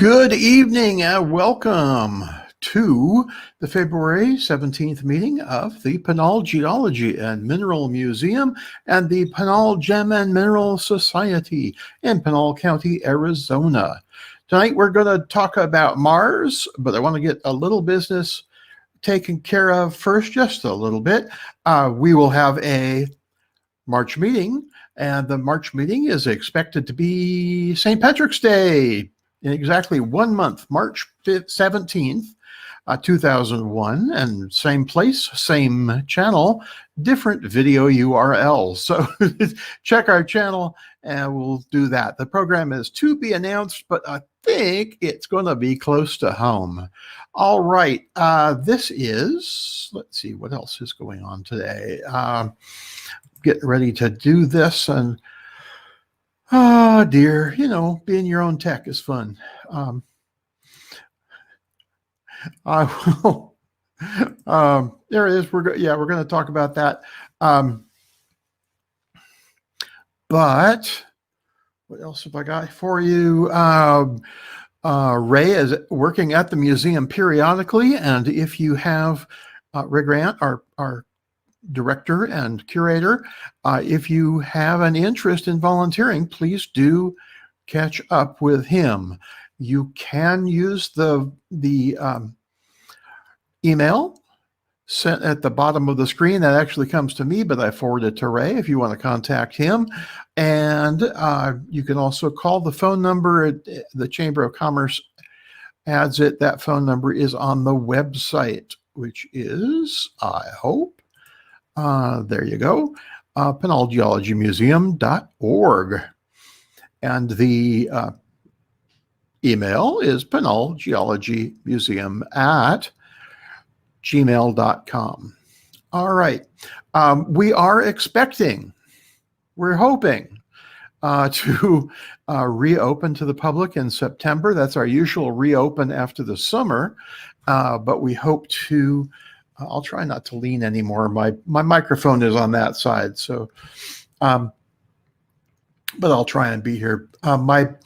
Good evening and welcome to the February 17th meeting of the Pinal Geology and Mineral Museum and the Pinal Gem and Mineral Society in Pinal County, Arizona. Tonight we're going to talk about Mars, but I want to get a little business taken care of first, just a little bit. We will have a March meeting, and the March meeting is expected to be St. Patrick's Day in exactly 1 month, March 17th, 2001, and same place, same channel, different video URL. So check our channel and we'll do that. The program is to be announced, but I think it's going to be close to home. All right. This is, let's see, what else is going on today? Getting ready to do this, and oh dear, being your own tech is fun. I will. There it is. We're going to talk about that. But what else have I got for you? Ray is working at the museum periodically, and if you have Ray Grant, our director and curator, if you have an interest in volunteering, please do catch up with him. You can use the email sent at the bottom of the screen. That actually comes to me, but I forward it to Ray if you want to contact him. And you can also call the phone number. The Chamber of Commerce adds it. That phone number is on the website, which is, I hope, there you go, pinalgeologymuseum.org. And the email is pinalgeologymuseum@gmail.com. All right. We are expecting, we're hoping to reopen to the public in September. That's our usual reopen after the summer. But we hope to, I'll try not to lean anymore. My microphone is on that side. So, but I'll try and be here. We're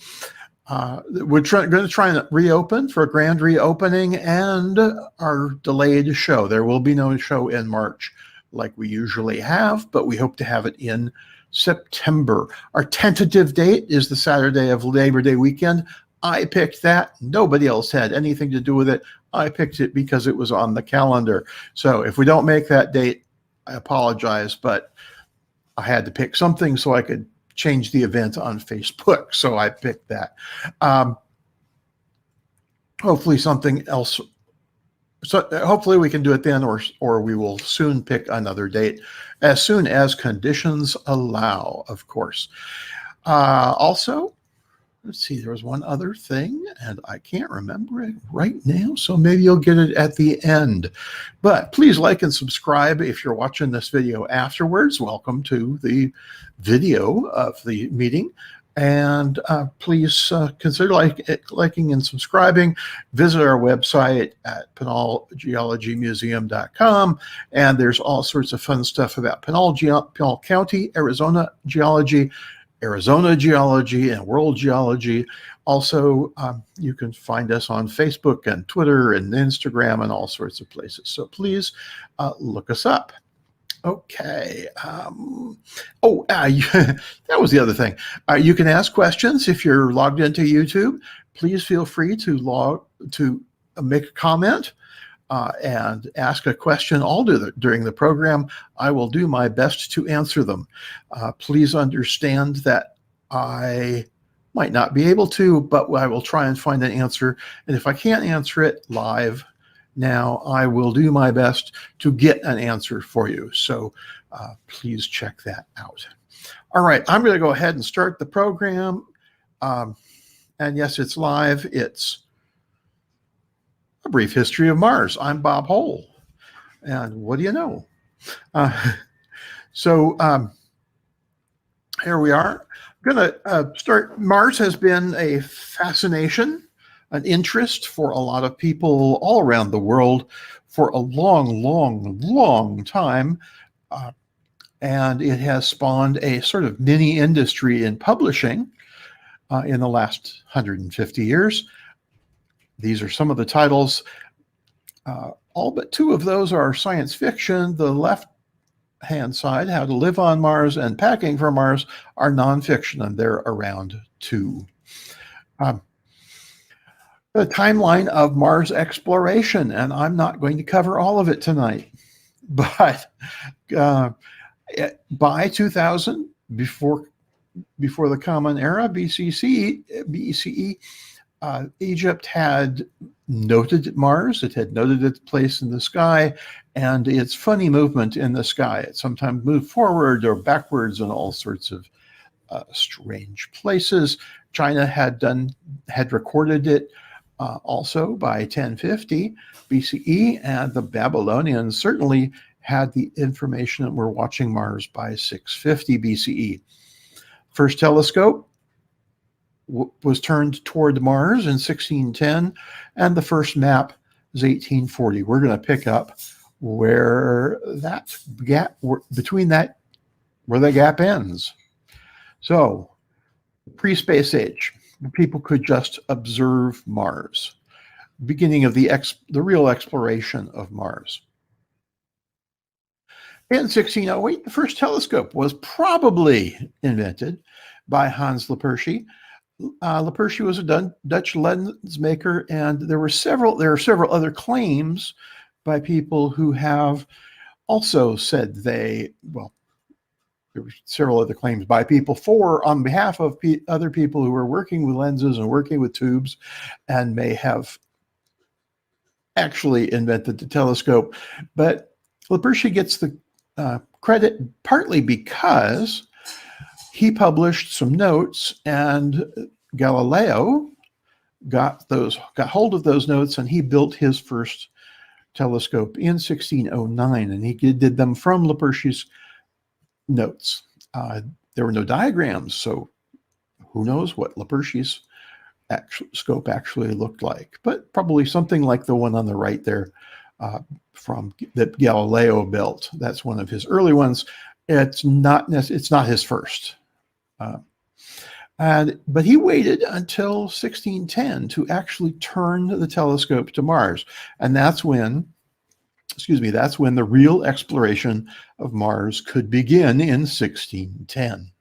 going to try and reopen for a grand reopening and our delayed show. There will be no show in March like we usually have, but we hope to have it in September. Our tentative date is the Saturday of Labor Day weekend. I picked that. Nobody else had anything to do with it. I picked it because it was on the calendar. So if we don't make that date, I apologize, but I had to pick something so I could change the event on Facebook. So I picked that. Hopefully something else. So hopefully we can do it then, or we will soon pick another date as soon as conditions allow, of course. Also, let's see, there was one other thing, and I can't remember it right now, so maybe you'll get it at the end. But please like and subscribe if you're watching this video afterwards. Welcome to the video of the meeting. And please consider liking and subscribing. Visit our website at pinalgeologymuseum.com. And there's all sorts of fun stuff about Pinal County, Arizona geology, and world geology. Also, you can find us on Facebook and Twitter and Instagram and all sorts of places. So please look us up. Okay. That was the other thing. You can ask questions if you're logged into YouTube. Please feel free to make a comment and ask a question during the program. I will do my best to answer them. Please understand that I might not be able to, but I will try and find an answer. And if I can't answer it live now, I will do my best to get an answer for you. So please check that out. All right, I'm going to go ahead and start the program. And yes, it's live. It's A Brief History of Mars. I'm Bob Hole. And what do you know? Here we are. I'm going to start. Mars has been a fascination, an interest for a lot of people all around the world for a long time. And it has spawned a sort of mini industry in publishing in the last 150 years. These are some of the titles. All but two of those are science fiction. The left-hand side, How to Live on Mars and Packing for Mars, are nonfiction, and they're around 2. The timeline of Mars exploration, and I'm not going to cover all of it tonight, but by 2000, before the Common Era, BCE, Egypt had noted Mars. It had noted its place in the sky and its funny movement in the sky. It sometimes moved forward or backwards in all sorts of strange places. China had recorded it also by 1050 BCE, and the Babylonians certainly had the information that we're watching Mars by 650 BCE. First telescope was turned toward Mars in 1610, and the first map is 1840. We're going to pick up where that gap, between that, where the gap ends. So, pre-space age, people could just observe Mars. Beginning of the real exploration of Mars. In 1608, the first telescope was probably invented by Hans Percy. Percy was a Dutch lens maker, and there are several other claims by people who have also said there were several other claims by people on behalf of other people who were working with lenses and working with tubes and may have actually invented the telescope. But Percy gets the credit partly because he published some notes, and Galileo got hold of those notes, and he built his first telescope in 1609, and he did them from Percy's notes. There were no diagrams, so who knows what Percy's scope actually looked like, but probably something like the one on the right there that Galileo built. That's one of his early ones. It's not his first. But he waited until 1610 to actually turn the telescope to Mars. And that's when the real exploration of Mars could begin in 1610.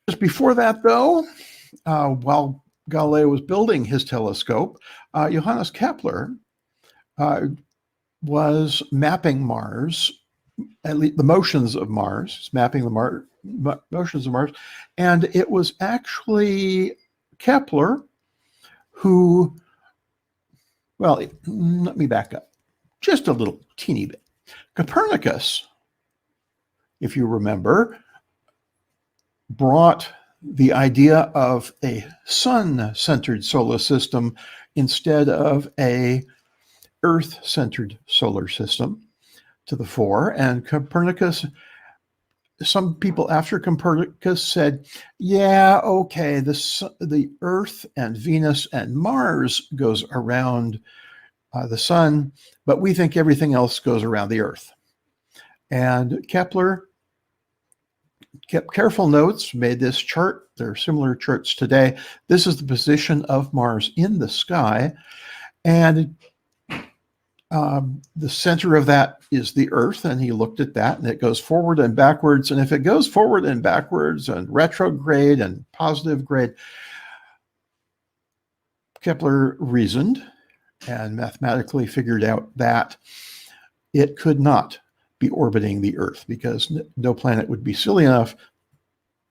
Just before that, though, while Galileo was building his telescope, Johannes Kepler was mapping Mars, at least the motions of Mars. He's mapping the motions of Mars, and it was actually Kepler who, well, let me back up just a little teeny bit. Copernicus, if you remember, brought the idea of a sun-centered solar system instead of a Earth-centered solar system to the fore. And Copernicus, some people after Copernicus said, yeah, okay, the Earth and Venus and Mars goes around the sun, but we think everything else goes around the Earth. And Kepler kept careful notes, made this chart. There are similar charts today. This is the position of Mars in the sky, and the center of that is the Earth, and he looked at that, and it goes forward and backwards. And if it goes forward and backwards and retrograde and positive grade, Kepler reasoned and mathematically figured out that it could not be orbiting the Earth, because no planet would be silly enough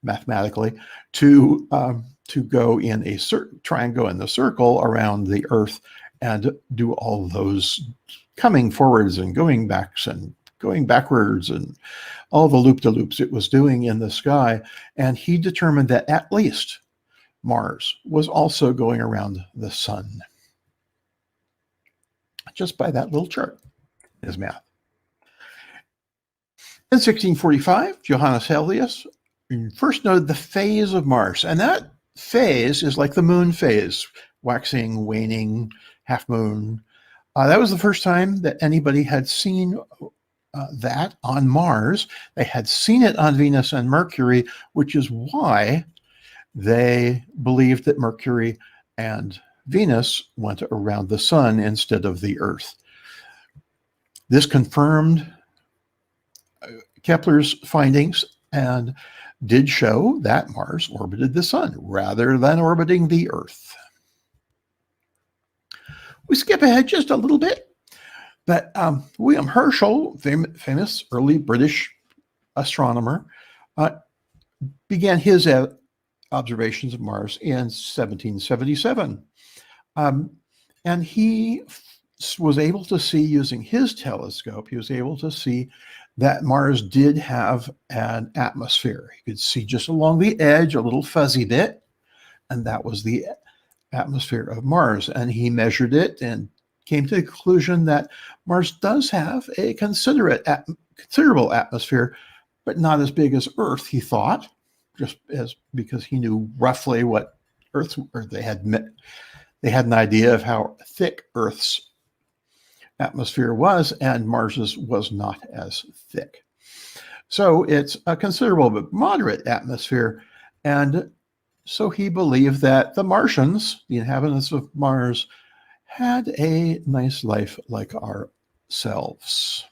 mathematically to go in a triangle in the circle around the Earth and do all those coming forwards and going backs and going backwards and all the loop-de-loops it was doing in the sky. And he determined that at least Mars was also going around the sun, just by that little chart in his math. In 1645, Johannes Helios first noted the phase of Mars, and that phase is like the moon phase, waxing, waning, half moon. That was the first time that anybody had seen that on Mars. They had seen it on Venus and Mercury, which is why they believed that Mercury and Venus went around the sun instead of the Earth. This confirmed Kepler's findings and did show that Mars orbited the sun rather than orbiting the Earth. We skip ahead just a little bit, but William Herschel, famous early British astronomer, began his observations of Mars in 1777. And he was able to see, using his telescope, he was able to see that Mars did have an atmosphere. He could see just along the edge a little fuzzy bit, and that was the atmosphere of Mars. And he measured it and came to the conclusion that Mars does have a considerable atmosphere, but not as big as Earth, he thought, because he knew roughly what Earth, or they had an idea of how thick Earth's atmosphere was, and Mars's was not as thick. So it's a considerable but moderate atmosphere, and so he believed that the Martians, the inhabitants of Mars, had a nice life like ourselves.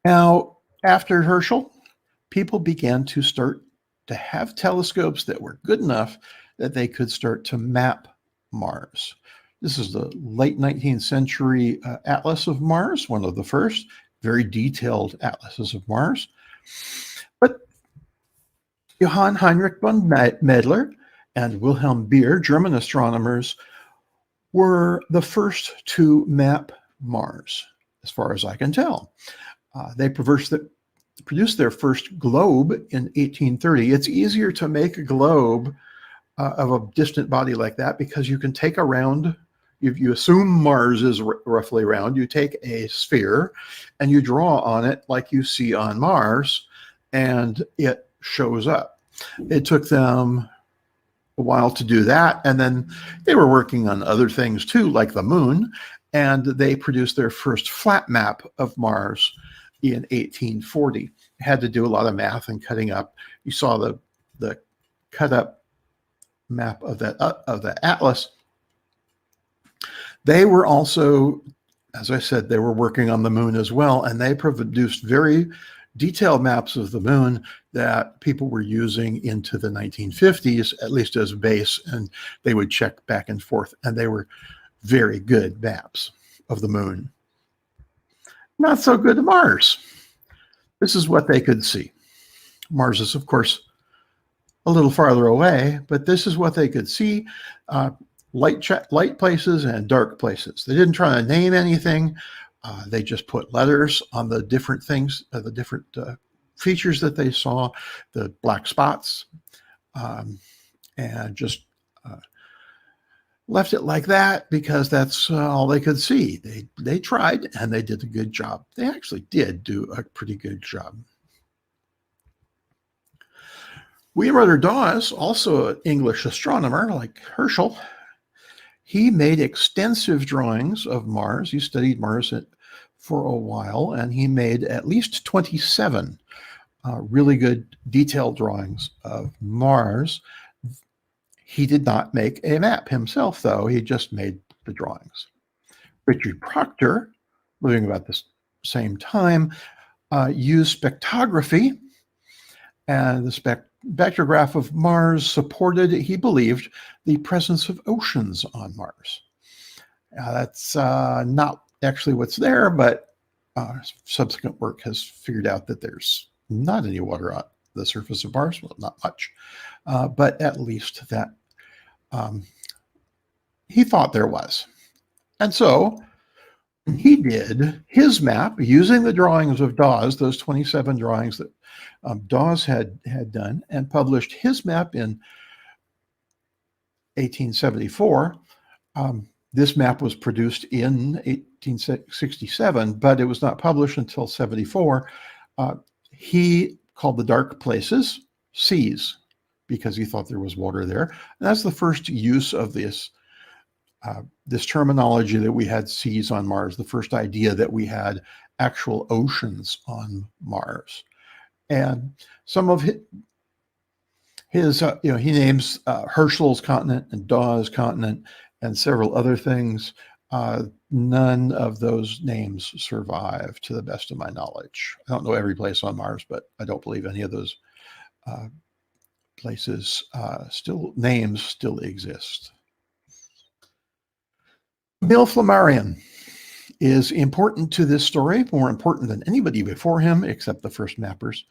Now, after Herschel, people began to start to have telescopes that were good enough that they could start to map Mars. This is the late 19th century Atlas of Mars, one of the first very detailed atlases of Mars. But Johann Heinrich von Mädler and Wilhelm Beer, German astronomers, were the first to map Mars, as far as I can tell. They produced their first globe in 1830. It's easier to make a globe of a distant body like that because you can take around, if you assume Mars is roughly round, you take a sphere and you draw on it like you see on Mars, and it shows up. It took them a while to do that, and then they were working on other things too, like the moon, and they produced their first flat map of Mars in 1840. Had to do a lot of math and cutting up. You saw the cut up map of the atlas. They were also, as I said, they were working on the moon as well, and they produced very detailed maps of the moon that people were using into the 1950s, at least as a base, and they would check back and forth, and they were very good maps of the moon. Not so good to Mars. This is what they could see. Mars is, of course, a little farther away, but this is what they could see. Light places and dark places. They didn't try to name anything. They just put letters on the different things, the different features that they saw, the black spots, and just left it like that because that's all they could see. They tried, and they did a good job. They actually did do a pretty good job. William Rudder Dawes, also an English astronomer like Herschel, he made extensive drawings of Mars. He studied Mars for a while, and he made at least 27 really good detailed drawings of Mars. He did not make a map himself, though. He just made the drawings. Richard Proctor, living about the same time, used spectrography, and the spectrograph of Mars supported, he believed, the presence of oceans on Mars. That's not actually what's there, but subsequent work has figured out that there's not any water on the surface of Mars. Well, not much, but at least that he thought there was. And so he did his map using the drawings of Dawes, those 27 drawings that Dawes had done, and published his map in 1874. This map was produced in 1867, but it was not published until 74. He called the dark places seas because he thought there was water there. And that's the first use of this terminology that we had seas on Mars, the first idea that we had actual oceans on Mars. And some of His, he names Herschel's continent and Dawes continent and several other things. None of those names survive, to the best of my knowledge. I don't know every place on Mars, but I don't believe any of those places names still exist. Bill Flammarion is important to this story, more important than anybody before him, except the first mappers.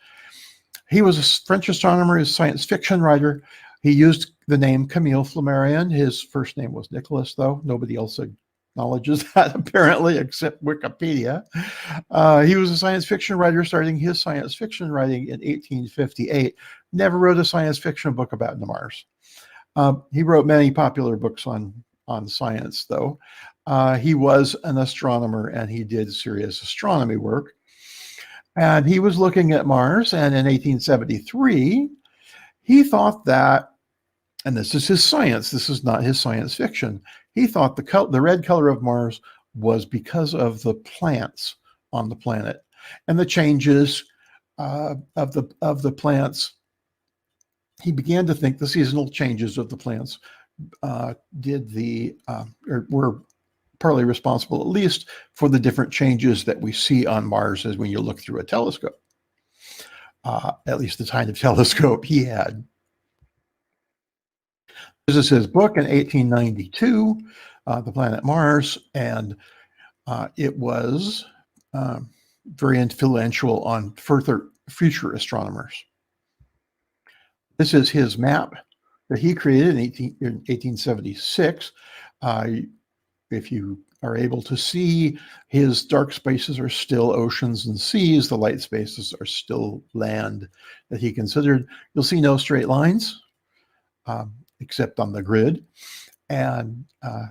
He was a French astronomer, a science fiction writer. He used the name Camille Flammarion. His first name was Nicholas, though. Nobody else acknowledges that, apparently, except Wikipedia. He was a science fiction writer, starting his science fiction writing in 1858. Never wrote a science fiction book about Mars. He wrote many popular books on science, though. He was an astronomer, and he did serious astronomy work. And he was looking at Mars, and in 1873, he thought that, and this is his science, this is not his science fiction, he thought the red color of Mars was because of the plants on the planet and the changes of the plants. He began to think the seasonal changes of the plants were partly responsible, at least, for the different changes that we see on Mars as when you look through a telescope. At least the kind of telescope he had. This is his book in 1892, The Planet Mars, and it was very influential on future astronomers. This is his map that he created in 1876. If you are able to see, his dark spaces are still oceans and seas. The light spaces are still land that he considered. You'll see no straight lines, except on the grid. And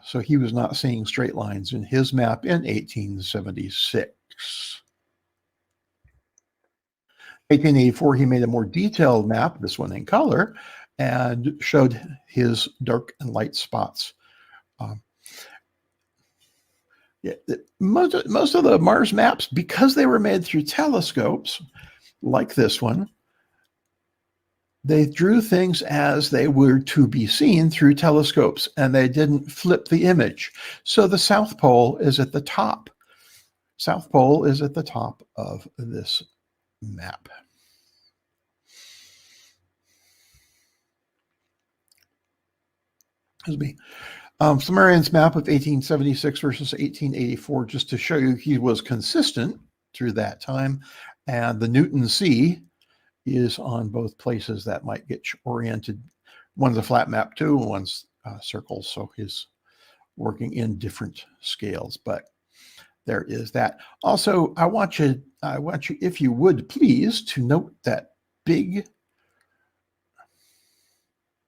so he was not seeing straight lines in his map in 1876. 1884, he made a more detailed map, this one in color, and showed his dark and light spots. Most of the Mars maps, because they were made through telescopes, like this one, they drew things as they were to be seen through telescopes, and they didn't flip the image. So the South Pole is at the top. South Pole is at the top of this map. Excuse me. Flammarion's map of 1876 versus 1884, just to show you he was consistent through that time. And the Newton Sea is on both places. That might get oriented. One's a flat map too, one's circles, so he's working in different scales. But there is that. Also, I want you, if you would please, to note that big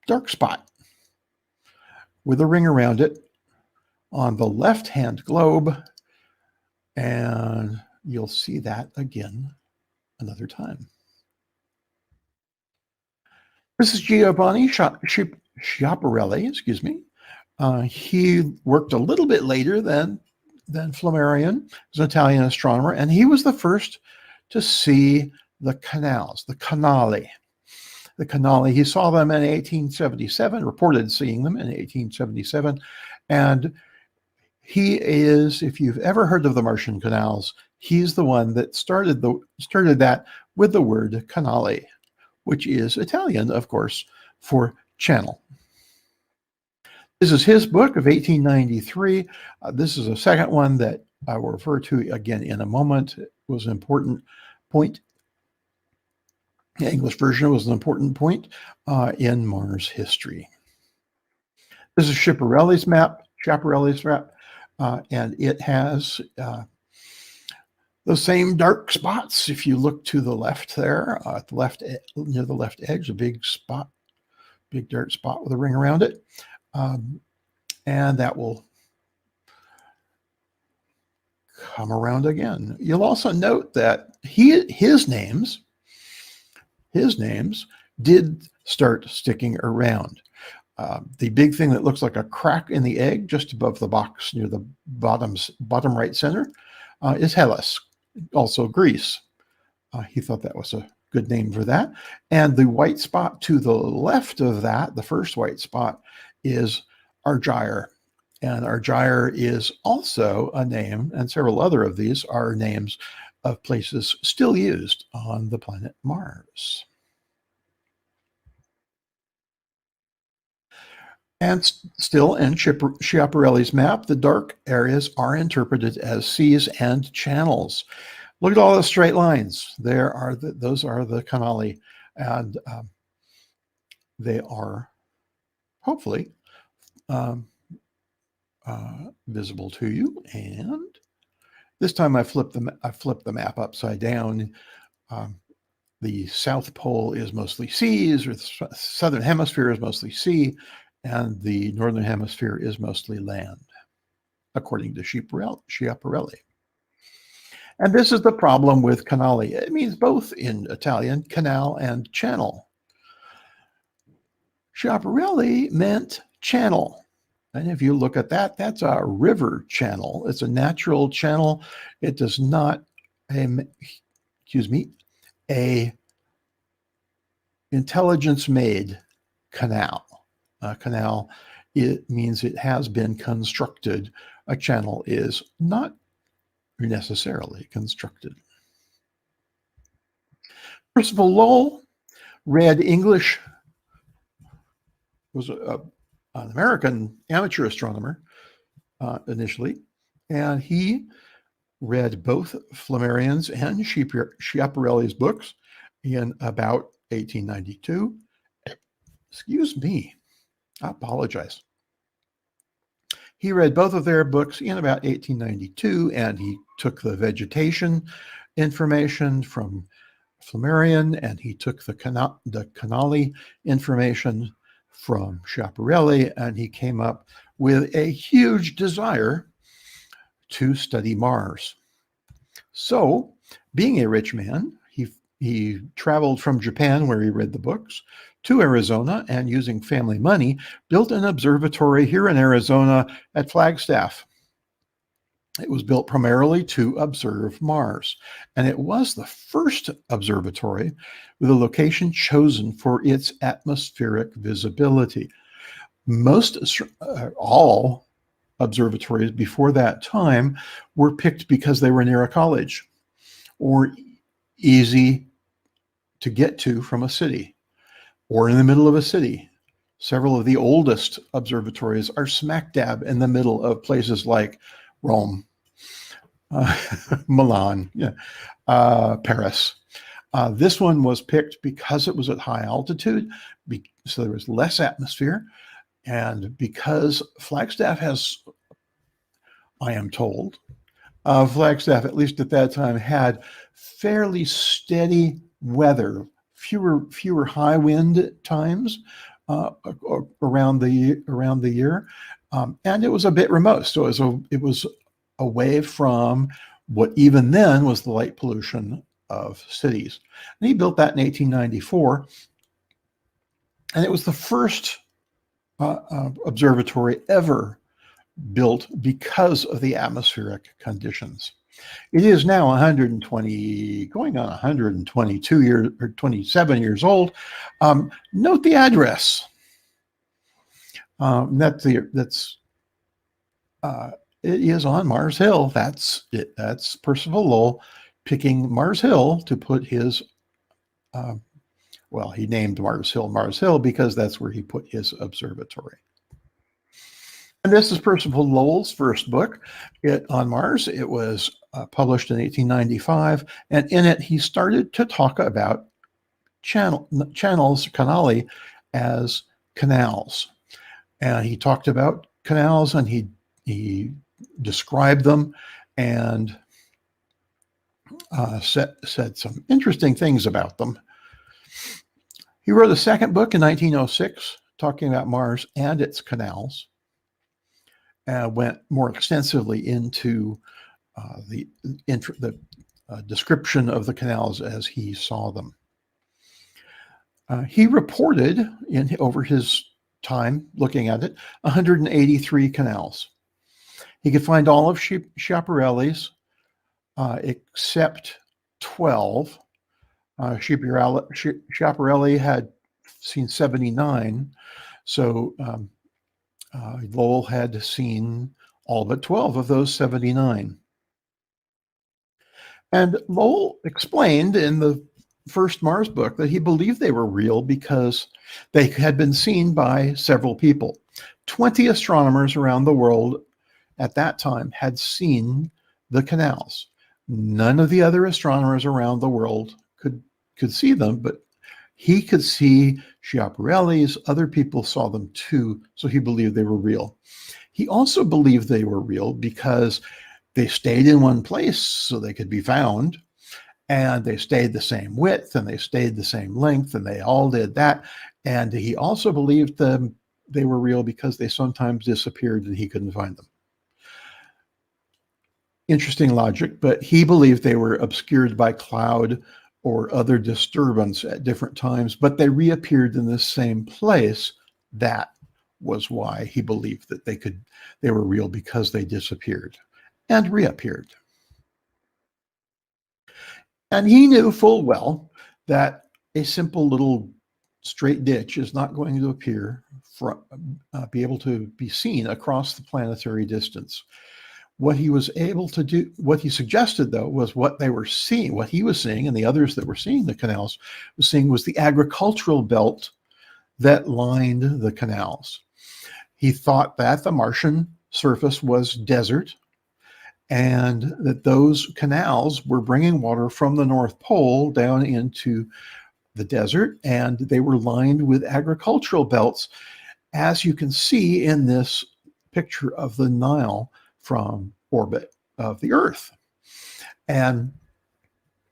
dark spot with a ring around it on the left-hand globe, and you'll see that again another time. This is Giovanni Schiaparelli, excuse me. He worked a little bit later than Flammarion. He's an Italian astronomer, and he was the first to see the canals, the canali. The canali, he saw them in 1877, reported seeing them in 1877, and he is, if you've ever heard of the Martian canals, he's the one that started that with the word canale, which is Italian, of course, for channel. This is his book of 1893. This is a second one that I will refer to again in a moment. It was an important point. The English version was an important point in Mars history. This is Schiaparelli's map, and it has the same dark spots. If you look to the left there, at the left, near the left edge, a big spot, big dark spot with a ring around it. And that will come around again. You'll also note that his names did start sticking around. The big thing that looks like a crack in the egg just above the box near the bottom right center is Hellas, also Greece. He thought that was a good name for that. And the white spot to the left of that, the first white spot, is Argyre. And Argyre is also a name, and several other of these are names of places still used on the planet Mars. And still in Schiaparelli's map, the dark areas are interpreted as seas and channels. Look at all the straight lines. Those are the canali, and they are hopefully visible to you. And this time I flipped the map upside down. The South Pole is mostly seas, or the Southern Hemisphere is mostly sea, and the Northern Hemisphere is mostly land, according to Schiaparelli. And this is the problem with canali. It means both in Italian, canal and channel. Schiaparelli meant channel. And if you look at that, that's a river channel. It's a natural channel. It does not, a intelligence-made canal. A canal, it means it has been constructed. A channel is not necessarily constructed. Percival Lowell read English, was an American amateur astronomer initially, and he read both Flammarion's and Schiaparelli's books in about 1892. Excuse me, I apologize. He read both of their books in about 1892, and he took the vegetation information from Flammarion, and he took the canali information from Schiaparelli, and he came up with a huge desire to study Mars. So, being a rich man, he traveled from Japan, where he read the books, to Arizona, and using family money, built an observatory here in Arizona at Flagstaff. It was built primarily to observe Mars, and it was the first observatory with a location chosen for its atmospheric visibility. All observatories before that time were picked because they were near a college or easy to get to from a city or in the middle of a city. Several of the oldest observatories are smack dab in the middle of places like Rome, Milan, Paris. This one was picked because it was at high altitude, so there was less atmosphere, and because Flagstaff has, I am told, Flagstaff, at least at that time, had fairly steady weather, fewer high wind times around the year, and it was a bit remote. So it was away from what even then was the light pollution of cities. And he built that in 1894, and it was the first observatory ever built because of the atmospheric conditions. It is now 120, going on 122 years or 27 years old. Note the address. It is on Mars Hill. That's it. That's Percival Lowell picking Mars Hill to put his. Well, he named Mars Hill because that's where he put his observatory. And this is Percival Lowell's first book on Mars. It was published in 1895, and in it he started to talk about channels, canali, as canals. And he talked about canals, and he described them and said some interesting things about them. He wrote a second book in 1906 talking about Mars and its canals, and went more extensively into the description of the canals as he saw them. He reported over his time looking at it 183 canals. He could find all of Schiaparelli's except 12 Schiaparelli had seen 79, so Lowell had seen all but 12 of those 79. And Lowell explained in the first Mars book that he believed they were real because they had been seen by several people. 20 astronomers around the world at that time had seen the canals. None of the other astronomers around the world could see them, but he could see Schiaparelli's. Other people saw them too, so he believed they were real. He also believed they were real because they stayed in one place so they could be found, and they stayed the same width, and they stayed the same length, and they all did that. And he also believed them they were real because they sometimes disappeared and he couldn't find them. Interesting logic, but he believed they were obscured by cloud or other disturbance at different times, but they reappeared in the same place. That was why he believed that they were real, because they disappeared and reappeared. And he knew full well that a simple little straight ditch is not going to be able to be seen across the planetary distance. What he was able to do, what he suggested, though, was what they were seeing, what he was seeing, and the others that were seeing the canals was seeing, was the agricultural belt that lined the canals. He thought that the Martian surface was desert, and that those canals were bringing water from the North Pole down into the desert, and they were lined with agricultural belts, as you can see in this picture of the Nile from orbit of the Earth. And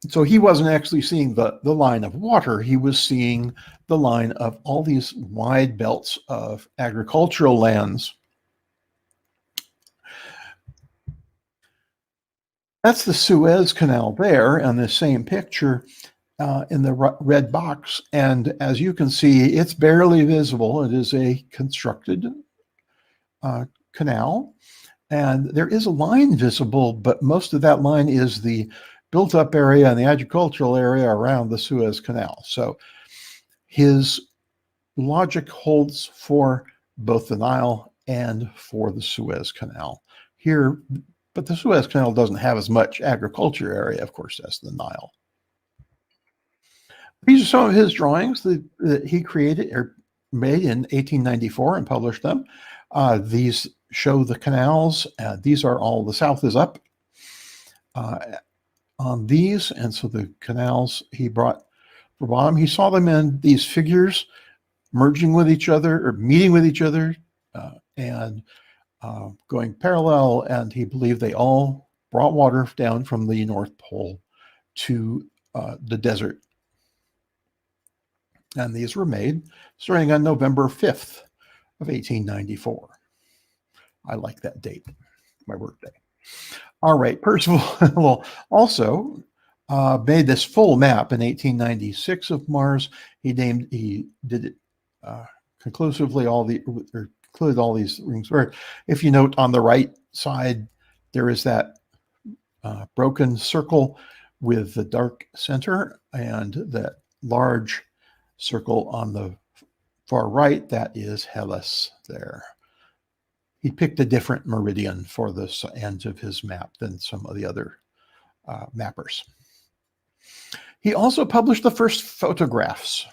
so he wasn't actually seeing the line of water, he was seeing the line of all these wide belts of agricultural lands. That's the Suez Canal there in the same picture in the red box. And as you can see, it's barely visible. It is a constructed canal. And there is a line visible, but most of that line is the built-up area and the agricultural area around the Suez Canal. So his logic holds for both the Nile and for the Suez Canal. Here, but the Suez Canal doesn't have as much agriculture area, of course, as the Nile. These are some of his drawings that he created or made in 1894 and published them. These show the canals. These are all, the south is up on these. And so the canals he brought for bottom, he saw them in these figures merging with each other or meeting with each other and going parallel. And he believed they all brought water down from the North Pole to the desert. And these were made starting on November 5th of 1894. I like that date, my birthday. All right, Percival also made this full map in 1896 of Mars. He did it conclusively, included all these rings. Where, if you note on the right side, there is that broken circle with the dark center, and that large circle on the far right, that is Hellas there. He picked a different meridian for the ends of his map than some of the other mappers. He also published the first photographs.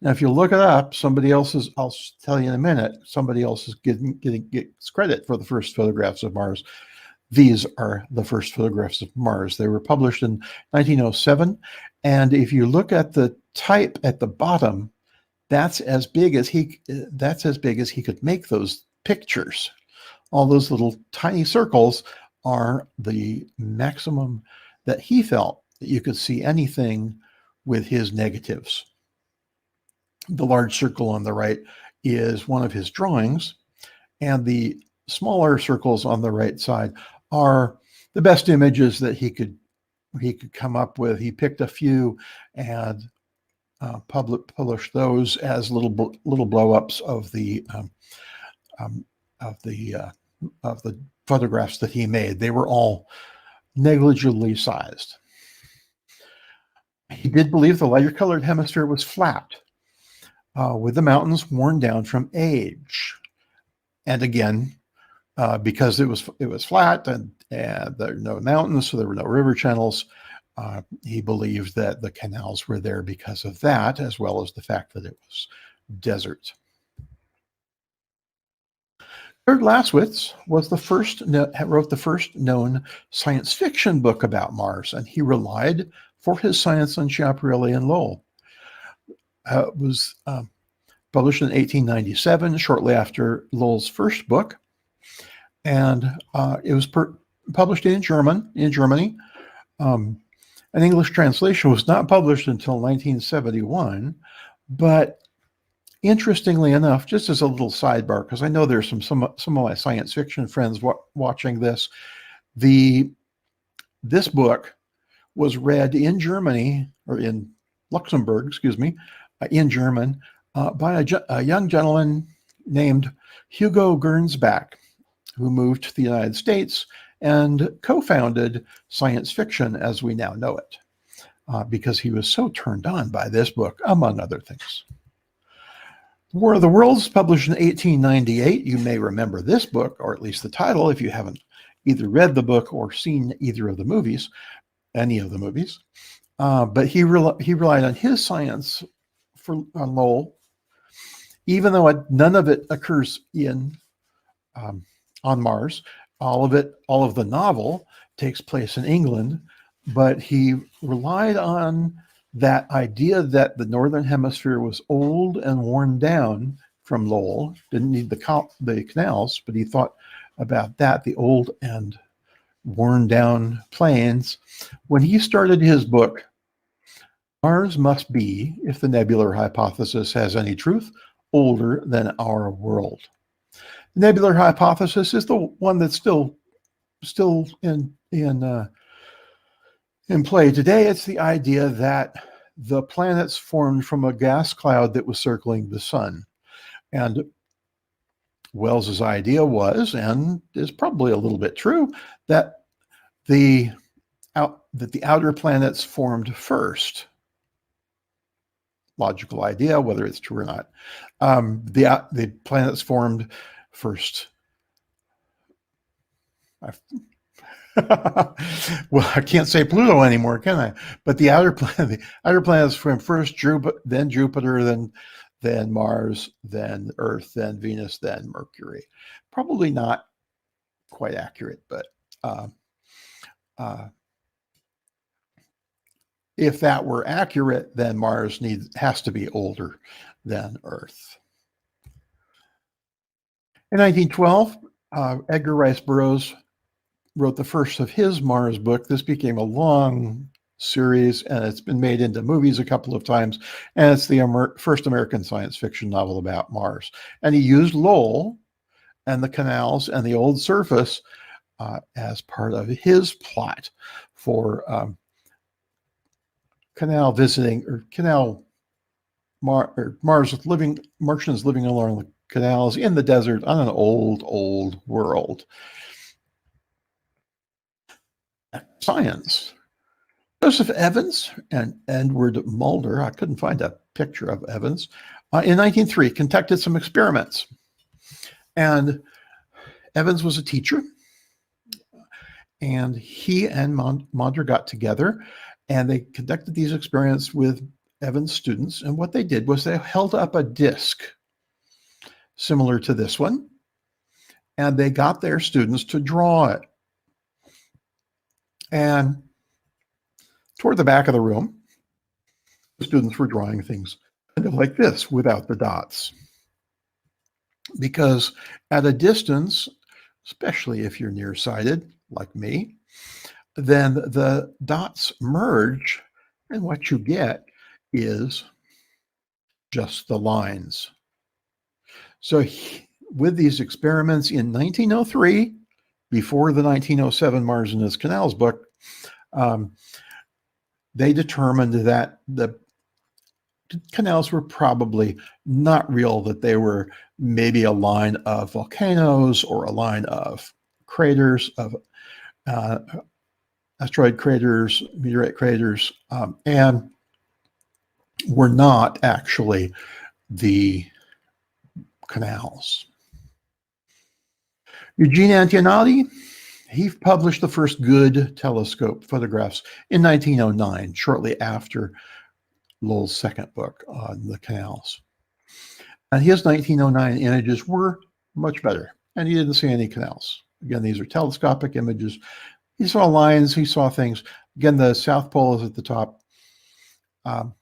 Now, if you look it up, somebody else is, I'll tell you in a minute, somebody else is gets credit for the first photographs of Mars. These are the first photographs of Mars. They were published in 1907. And if you look at the type at the bottom, that's as big as he could make those pictures. All those little tiny circles are the maximum that he felt that you could see anything with his negatives. The large circle on the right is one of his drawings, and the smaller circles on the right side are the best images that he could come up with. He picked a few and published those as little blow-ups of the photographs that he made. They were all negligibly sized. He did believe the lighter colored hemisphere was flat, with the mountains worn down from age. And again, because it was flat and there were no mountains, so there were no river channels, he believed that the canals were there because of that, as well as the fact that it was desert. Kurt Laswitz wrote the first known science fiction book about Mars, and he relied for his science on Schiaparelli and Lowell. It was published in 1897, shortly after Lowell's first book, and it was published in Germany. An English translation was not published until 1971, but interestingly enough, just as a little sidebar, because I know there's some of my science fiction friends watching this, this book was read in Germany, or in Luxembourg, excuse me, in German, by a young gentleman named Hugo Gernsback, who moved to the United States and co-founded science fiction as we now know it, because he was so turned on by this book, among other things. War of the Worlds, published in 1898. You may remember this book, or at least the title, if you haven't either read the book or seen either of the movies, any of the movies. But he relied on his science on Lowell, even though none of it occurs on Mars. All of the novel takes place in England, but he relied on that idea that the northern hemisphere was old and worn down from Lowell. Didn't need the canals, but he thought about that, the old and worn down plains. When he started his book, Mars must be, if the nebular hypothesis has any truth, older than our world. The nebular hypothesis is the one that's still in play today. It's the idea that the planets formed from a gas cloud that was circling the sun. And Wells's idea was, and is probably a little bit true, that the outer planets formed first. Logical idea, whether it's true or not. The planets formed first. Well, I can't say Pluto anymore, can I? But the outer planets formed first, then Jupiter, then Mars, then Earth, then Venus, then Mercury. Probably not quite accurate, but if that were accurate, then Mars has to be older than Earth. In 1912, Edgar Rice Burroughs wrote the first of his Mars book. This became a long series, and it's been made into movies a couple of times, and it's the first American science fiction novel about Mars. And he used Lowell and the canals and the old surface as part of his plot for canal visiting, or Martians living along the canals in the desert on an old world. Science. Joseph Evans and Edward Mulder, I couldn't find a picture of Evans, in 1903 conducted some experiments. And Evans was a teacher, and he and Mulder got together, and they conducted these experiments with Evans' students. And what they did was they held up a disc similar to this one, and they got their students to draw it. And toward the back of the room, the students were drawing things kind of like this without the dots. Because at a distance, especially if you're nearsighted like me, then the dots merge, and what you get is just the lines. So with these experiments in 1903, before the 1907 Mars and Its Canals book, they determined that the canals were probably not real, that they were maybe a line of volcanoes or a line of craters, of asteroid craters, meteorite craters, and were not actually the canals. Eugene Antionati, he published the first good telescope photographs in 1909, shortly after Lowell's second book on the canals. And his 1909 images were much better, and he didn't see any canals. Again, these are telescopic images. He saw lines, he saw things. Again, the South Pole is at the top. South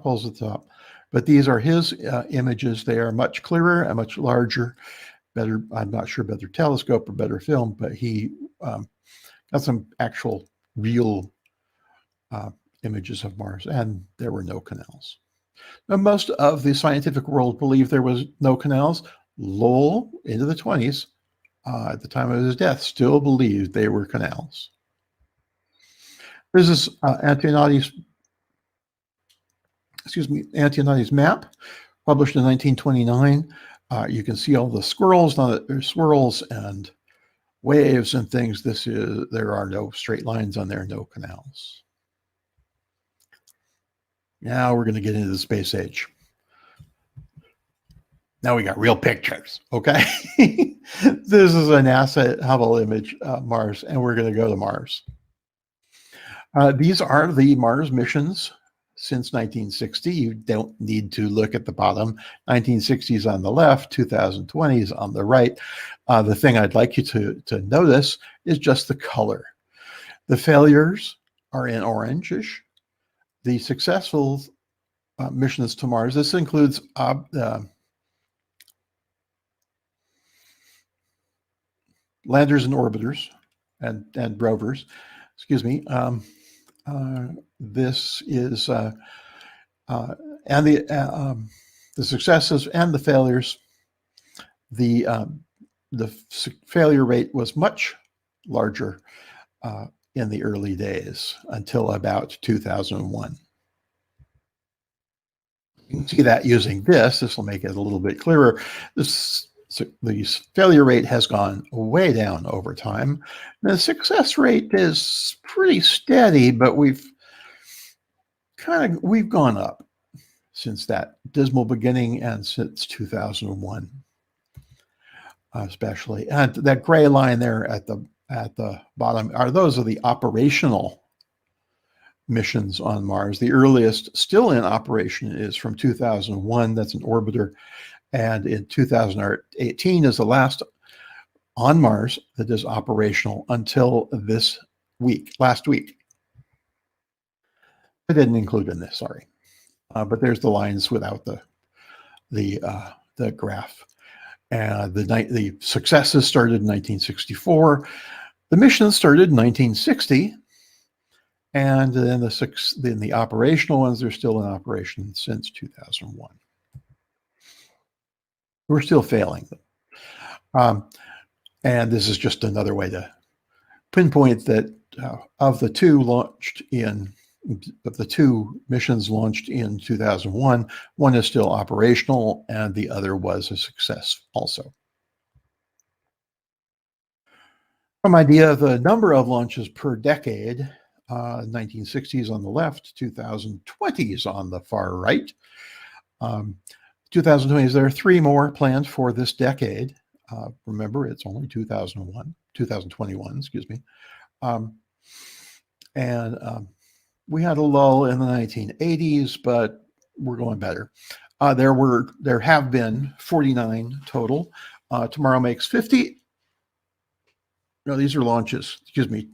Pole is at the top. But these are his images. They are much clearer and much larger. Better, I'm not sure, better telescope or better film, but he got some actual real images of Mars, and there were no canals. Now, most of the scientific world believed there was no canals. Lowell, into the 20s, at the time of his death, still believed they were canals. This is Antionati's map, published in 1929. You can see all the swirls, swirls and waves and things. There are no straight lines on there, no canals. Now we're going to get into the space age. Now we got real pictures, okay? This is a NASA Hubble image of Mars, and we're going to go to Mars. These are the Mars missions since 1960. You don't need to look at the bottom. 1960s on the left, 2020s on the right. The thing I'd like you to notice is just the color. The failures are in orangish. The successful missions to Mars, this includes landers and orbiters and rovers, excuse me. This is and the successes and the failures. The failure rate was much larger in the early days until about 2001. You can see that using this. This will make it a little bit clearer. The failure rate has gone way down over time. The success rate is pretty steady, but we've gone up since that dismal beginning and since 2001, especially. And that gray line there at the bottom those are the operational missions on Mars. The earliest still in operation is from 2001. That's an orbiter. And in 2018 is the last on Mars that is operational until last week. I didn't include in this, sorry. But there's the lines without the graph. The successes started in 1964. The missions started in 1960. And then the operational ones are still in operation since 2001. We're still failing them. And this is just another way to pinpoint that of the two missions launched in 2001, one is still operational and the other was a success also. Some idea of the number of launches per decade, 1960s on the left, 2020s on the far right. 2020s, there are 3 more planned for this decade. Remember, it's only 2021, excuse me. We had a lull in the 1980s, but we're going better. There have been 49 total. Tomorrow makes 50. No, these are launches. Excuse me.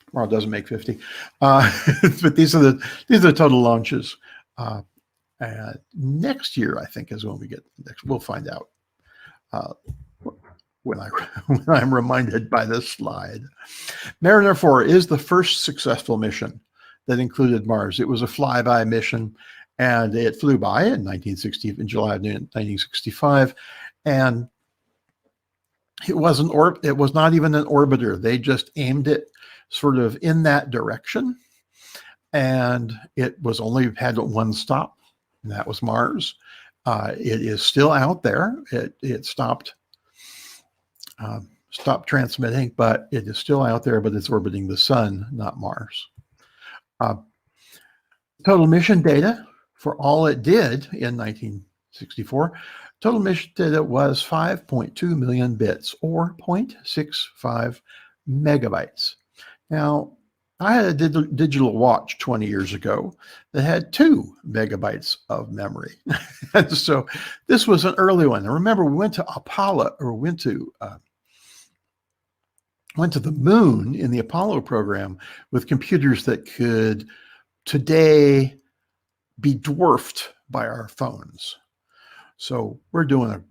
Tomorrow doesn't make 50. But these are the total launches. Next year, I think, is when we get next. We'll find out when I'm reminded by this slide. Mariner 4 is the first successful mission that included Mars. It was a flyby mission, and it flew by in July of 1965, and it was not even an orbiter. They just aimed it sort of in that direction, and it was only had one stop, and that was Mars. It is still out there. It stopped transmitting, but it is still out there, but it's orbiting the sun, not Mars. Total mission data for all it did in 1964, total mission data was 5.2 million bits, or 0.65 megabytes. Now, I had a digital watch 20 years ago that had 2 megabytes of memory. And so this was an early one. And remember, we went to Apollo, or went to the moon in the Apollo program with computers that could today be dwarfed by our phones. So we're doing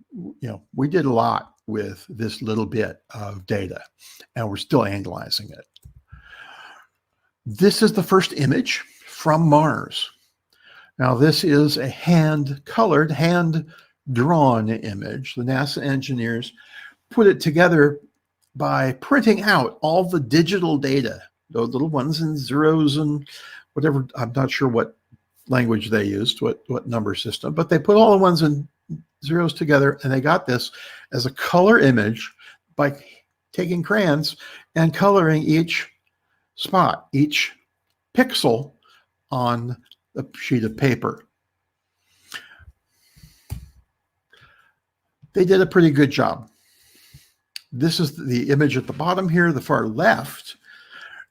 we did a lot with this little bit of data, and we're still analyzing it. This is the first image from Mars. Now, this is a hand-colored, hand-drawn image. The NASA engineers put it together by printing out all the digital data, those little ones and zeros and whatever. I'm not sure what language they used, what number system, but they put all the ones and zeros together, and they got this as a color image by taking crayons and coloring each spot, each pixel on a sheet of paper. They did a pretty good job. This is the image at the bottom here. The far left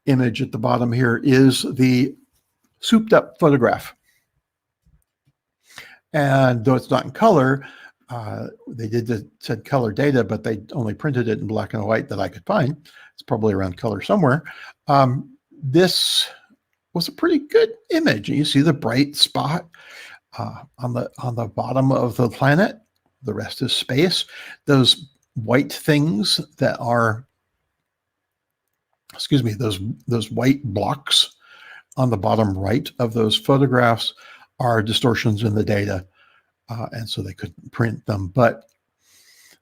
image at the bottom here is the souped up photograph. And though it's not in color, they said color data, but they only printed it in black and white that I could find. It's probably around color somewhere. This was a pretty good image. You see the bright spot on the bottom of the planet. The rest is space. Those white things that are, those white blocks on the bottom right of those photographs are distortions in the data. And so they couldn't print them, but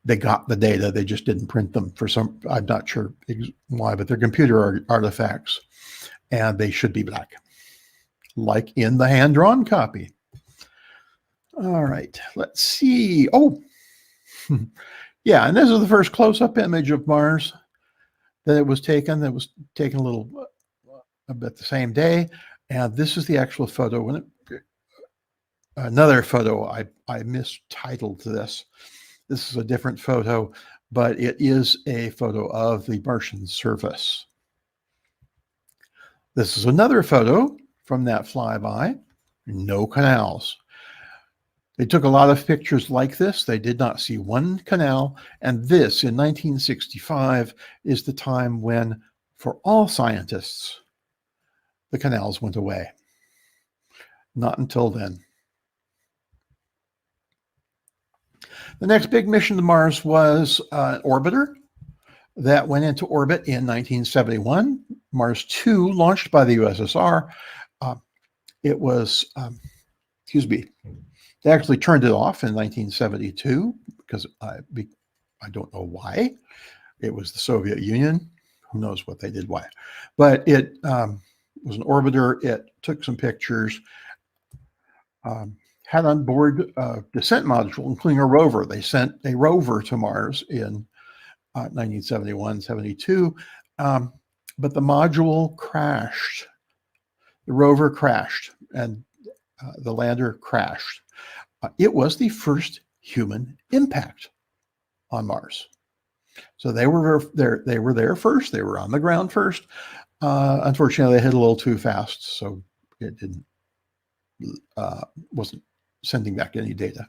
they got the data. They just didn't print them for some, I'm not sure why, but they're computer artifacts, and they should be black, like in the hand-drawn copy. All right, let's see. Oh, yeah, and this is the first close-up image of Mars that was taken. That was taken a little bit the same day, and this is the actual photo. When another photo, I mistitled this. This is a different photo, but it is a photo of the Martian surface. This is another photo from that flyby. No canals. They took a lot of pictures like this. They did not see one canal. And this, in 1965, is the time when, for all scientists, the canals went away. Not until then. The next big mission to Mars was an orbiter that went into orbit in 1971. Mars 2, launched by the USSR. It was, they actually turned it off in 1972 because I don't know why. It was the Soviet Union. Who knows what they did, why. But it was an orbiter. It took some pictures. Had on board a descent module, including a rover. They sent a rover to Mars in 1971, 72. But the module crashed. The rover crashed, and the lander crashed. It was the first human impact on Mars. So they were there first. They were on the ground first. Unfortunately, they hit a little too fast, so it wasn't sending back any data.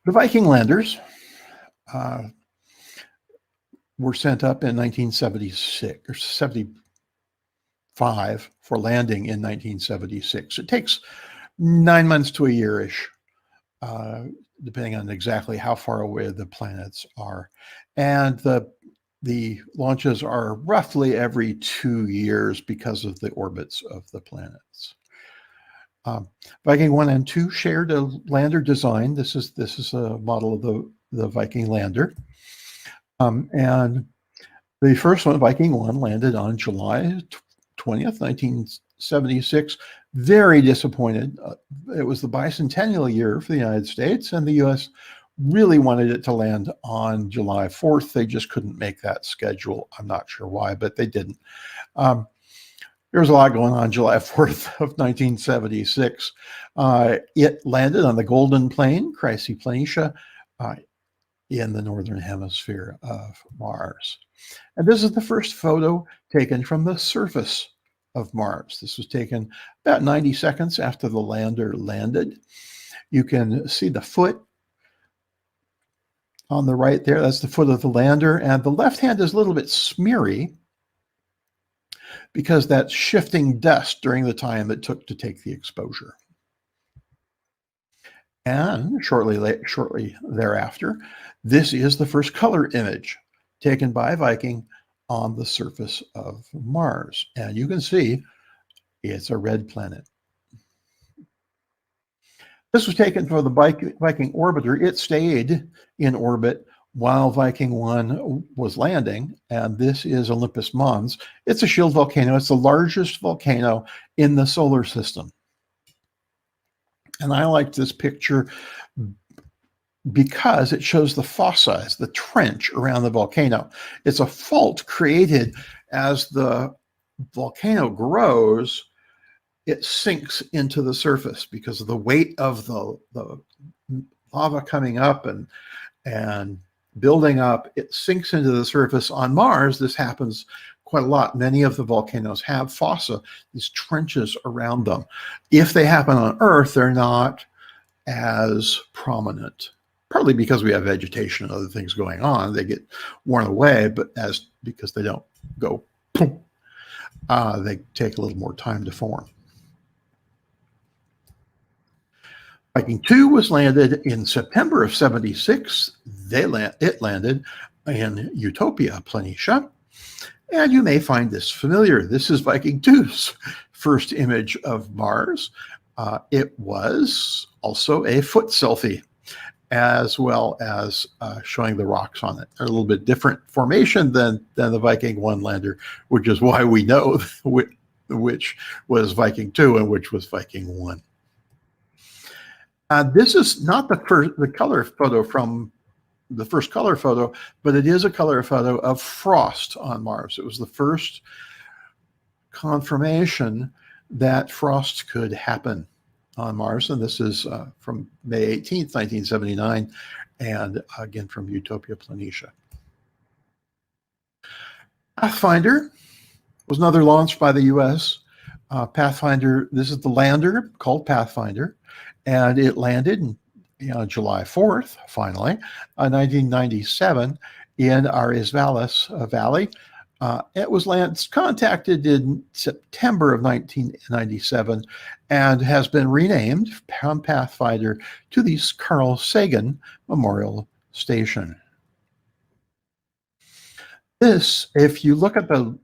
The Viking landers were sent up in 1976 or 75 for landing in 1976. It takes 9 months to a year-ish, depending on exactly how far away the planets are. And the launches are roughly every 2 years because of the orbits of the planets. Viking 1 and 2 shared a lander design. This is a model of the Viking lander. And the first one, Viking 1, landed on July 20th, 1976. Very disappointed. It was the bicentennial year for the United States, and the U.S. really wanted it to land on July 4th. They just couldn't make that schedule. I'm not sure why, but they didn't. There was a lot going on July 4th of 1976. It landed on the Golden Plain, Chrysoplanitia, in the northern hemisphere of Mars. And this is the first photo taken from the surface of Mars. This was taken about 90 seconds after the lander landed. You can see the foot on the right there. That's the foot of the lander. And the left hand is a little bit smeary because that's shifting dust during the time it took to take the exposure. And shortly thereafter, this is the first color image taken by Viking on the surface of Mars. And you can see it's a red planet. This was taken for the Viking orbiter. It stayed in orbit while Viking 1 was landing, and this is Olympus Mons. It's a shield volcano. It's the largest volcano in the solar system. And I like this picture because it shows the fossa, the trench around the volcano. It's a fault created as the volcano grows. It sinks into the surface because of the weight of the lava coming up and building up. It sinks into the surface. On Mars, this happens quite a lot. Many of the volcanoes have fossa, these trenches around them. If they happen on Earth, they're not as prominent, partly because we have vegetation and other things going on. They get worn away, but because they don't go, they take a little more time to form. Viking 2 was landed in September of 76. It landed in Utopia Planitia. And you may find this familiar. This is Viking 2's first image of Mars. It was also a foot selfie, as well as showing the rocks on it. They're a little bit different formation than the Viking 1 lander, which is why we know which was Viking 2 and which was Viking 1. This is not the color photo from the first color photo, but it is a color photo of frost on Mars. It was the first confirmation that frost could happen on Mars. And this is from May 18th, 1979, and again from Utopia Planitia. Pathfinder was another launch by the US. Pathfinder, this is the lander called Pathfinder, and it landed on July 4th, finally, 1997 in Ares Valley. It was contacted in September of 1997 and has been renamed from Pathfinder to the Carl Sagan Memorial Station. This, if you look at the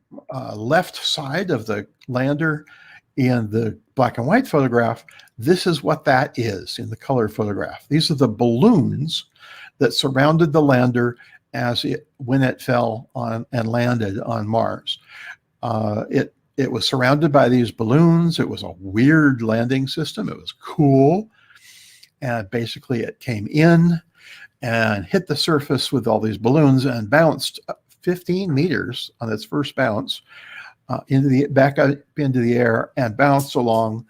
left side of the lander in the black and white photograph, this is what that is in the color photograph. These are the balloons that surrounded the lander when it fell on and landed on Mars. It was surrounded by these balloons. It was a weird landing system. It was cool. And basically it came in and hit the surface with all these balloons and bounced 15 meters on its first bounce back up into the air and bounced along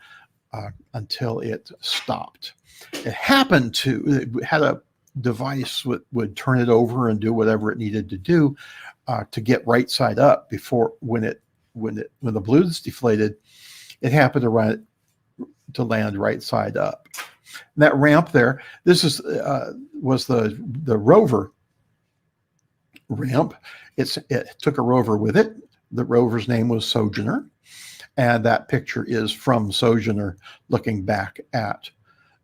until it stopped. It had a device would turn it over and do whatever it needed to do to get right side up before when the balloons deflated, it happened to land right side up. And that ramp there, this was the Rover ramp. It took a rover with it. The rover's name was Sojourner, and that picture is from Sojourner looking back at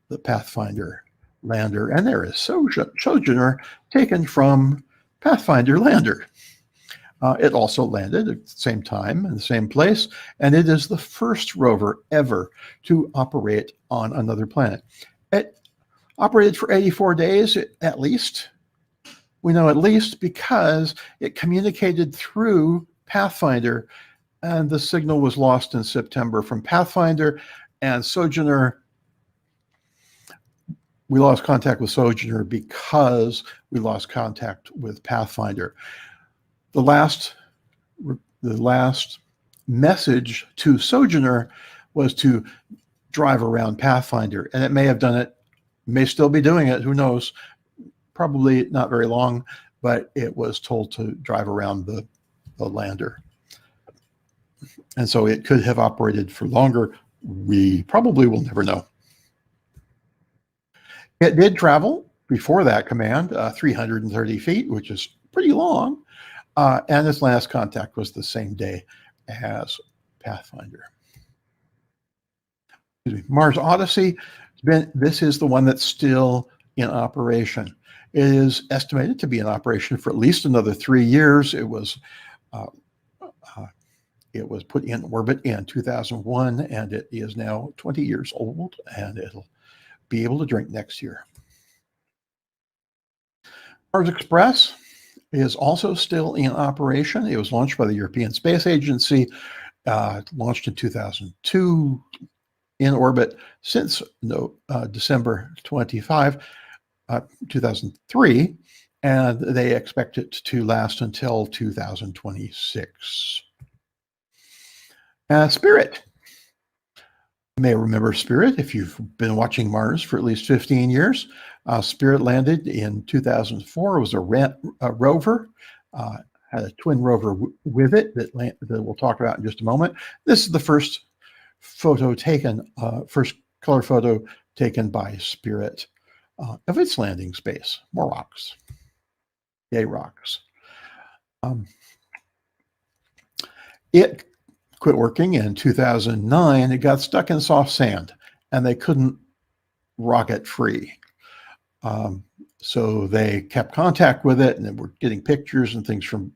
the Pathfinder lander. And there is Sojourner taken from Pathfinder lander. It also landed at the same time in the same place, and it is the first rover ever to operate on another planet. It operated for 84 days at least. We know at least because it communicated through Pathfinder, and the signal was lost in September from Pathfinder and Sojourner. We lost contact with Sojourner because we lost contact with Pathfinder. The last message to Sojourner was to drive around Pathfinder, and it may have done it, may still be doing it, who knows, probably not very long, but it was told to drive around the lander. And so it could have operated for longer. We probably will never know. It did travel before that command 330 feet, which is pretty long. And its last contact was the same day as Pathfinder. Mars Odyssey, this is the one that's still in operation. It is estimated to be in operation for at least another 3 years. It was put in orbit in 2001, and it is now 20 years old, and it'll be able to drink next year. Mars Express is also still in operation. It was launched by the European Space Agency, launched in 2002, in orbit since December 25, 2003, and they expect it to last until 2026. Spirit. You may remember Spirit if you've been watching Mars for at least 15 years. Spirit landed in 2004. It was a rover, had a twin rover with it that we'll talk about in just a moment. This is the first photo taken, first color photo taken by Spirit of its landing space. More rocks. Yay, rocks. It quit working in 2009. It got stuck in soft sand, and they couldn't rocket free. So they kept contact with it, and they were getting pictures and things from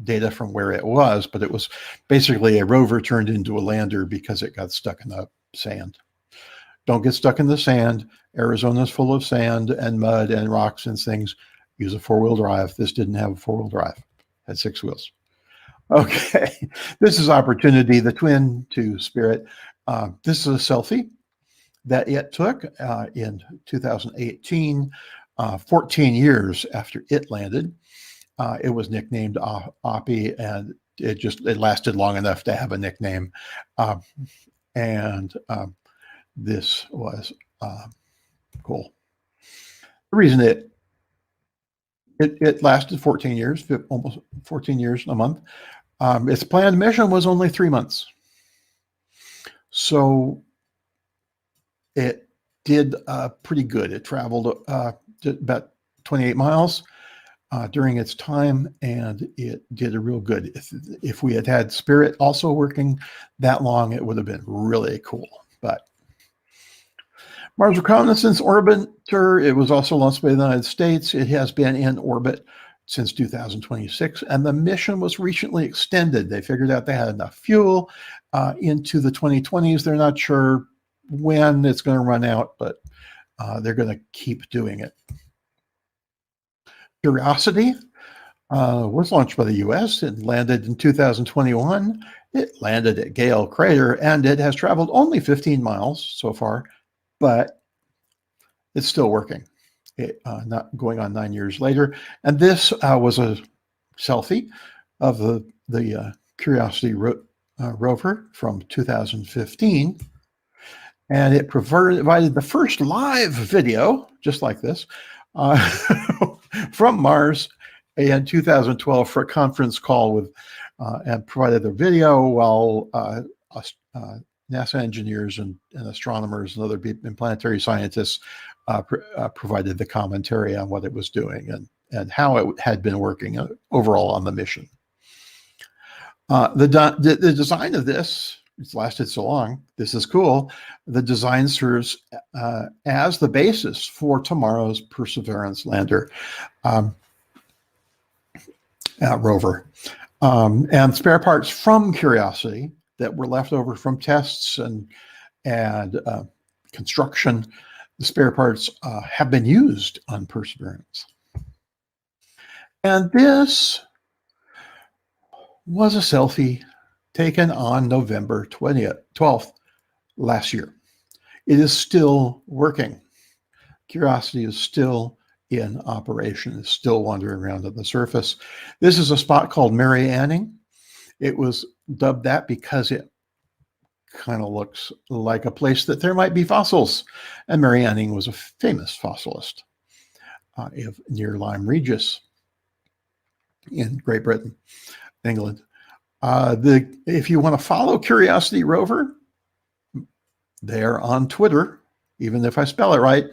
data from where it was, but it was basically a rover turned into a lander because it got stuck in the sand. Don't get stuck in the sand. Arizona's full of sand and mud and rocks and things. Use a four-wheel drive. This didn't have a four-wheel drive. It had 6 wheels. Okay, this is Opportunity, the twin to Spirit. This is a selfie that it took in 2018, 14 years after it landed. It was nicknamed Oppie, and it lasted long enough to have a nickname. This was cool. The reason it lasted 14 years, almost 14 years and a month. Its planned mission was only 3 months. So it did pretty good. It traveled about 28 miles during its time, and it did a real good. If we had had Spirit also working that long, it would have been really cool. But Mars Reconnaissance Orbiter, it was also launched by the United States. It has been in orbit since 2026, and the mission was recently extended. They figured out they had enough fuel into the 2020s. They're not sure when it's going to run out, but they're going to keep doing it. Curiosity was launched by the US. It landed in 2021. It landed at Gale Crater, and it has traveled only 15 miles so far, but it's still working. Not going on 9 years later. And this was a selfie of the Curiosity rover from 2015. And it provided the first live video, just like this, from Mars in 2012 for a conference call with, and provided the video while NASA engineers and astronomers and other people and planetary scientists provided the commentary on what it was doing and how it had been working overall on the mission. The design of this, it's lasted so long, this is cool. The design serves as the basis for tomorrow's Perseverance lander rover. And spare parts from Curiosity that were left over from tests and construction, the spare parts have been used on Perseverance. And this was a selfie taken on November 12th last year. It is still working. Curiosity is still in operation. It's still wandering around on the surface. This is a spot called Mary Anning. It was dubbed that because it kind of looks like a place that there might be fossils. And Mary Anning was a famous fossilist near Lyme Regis in Great Britain, England. If you want to follow Curiosity Rover, they're on Twitter, even if I spell it right.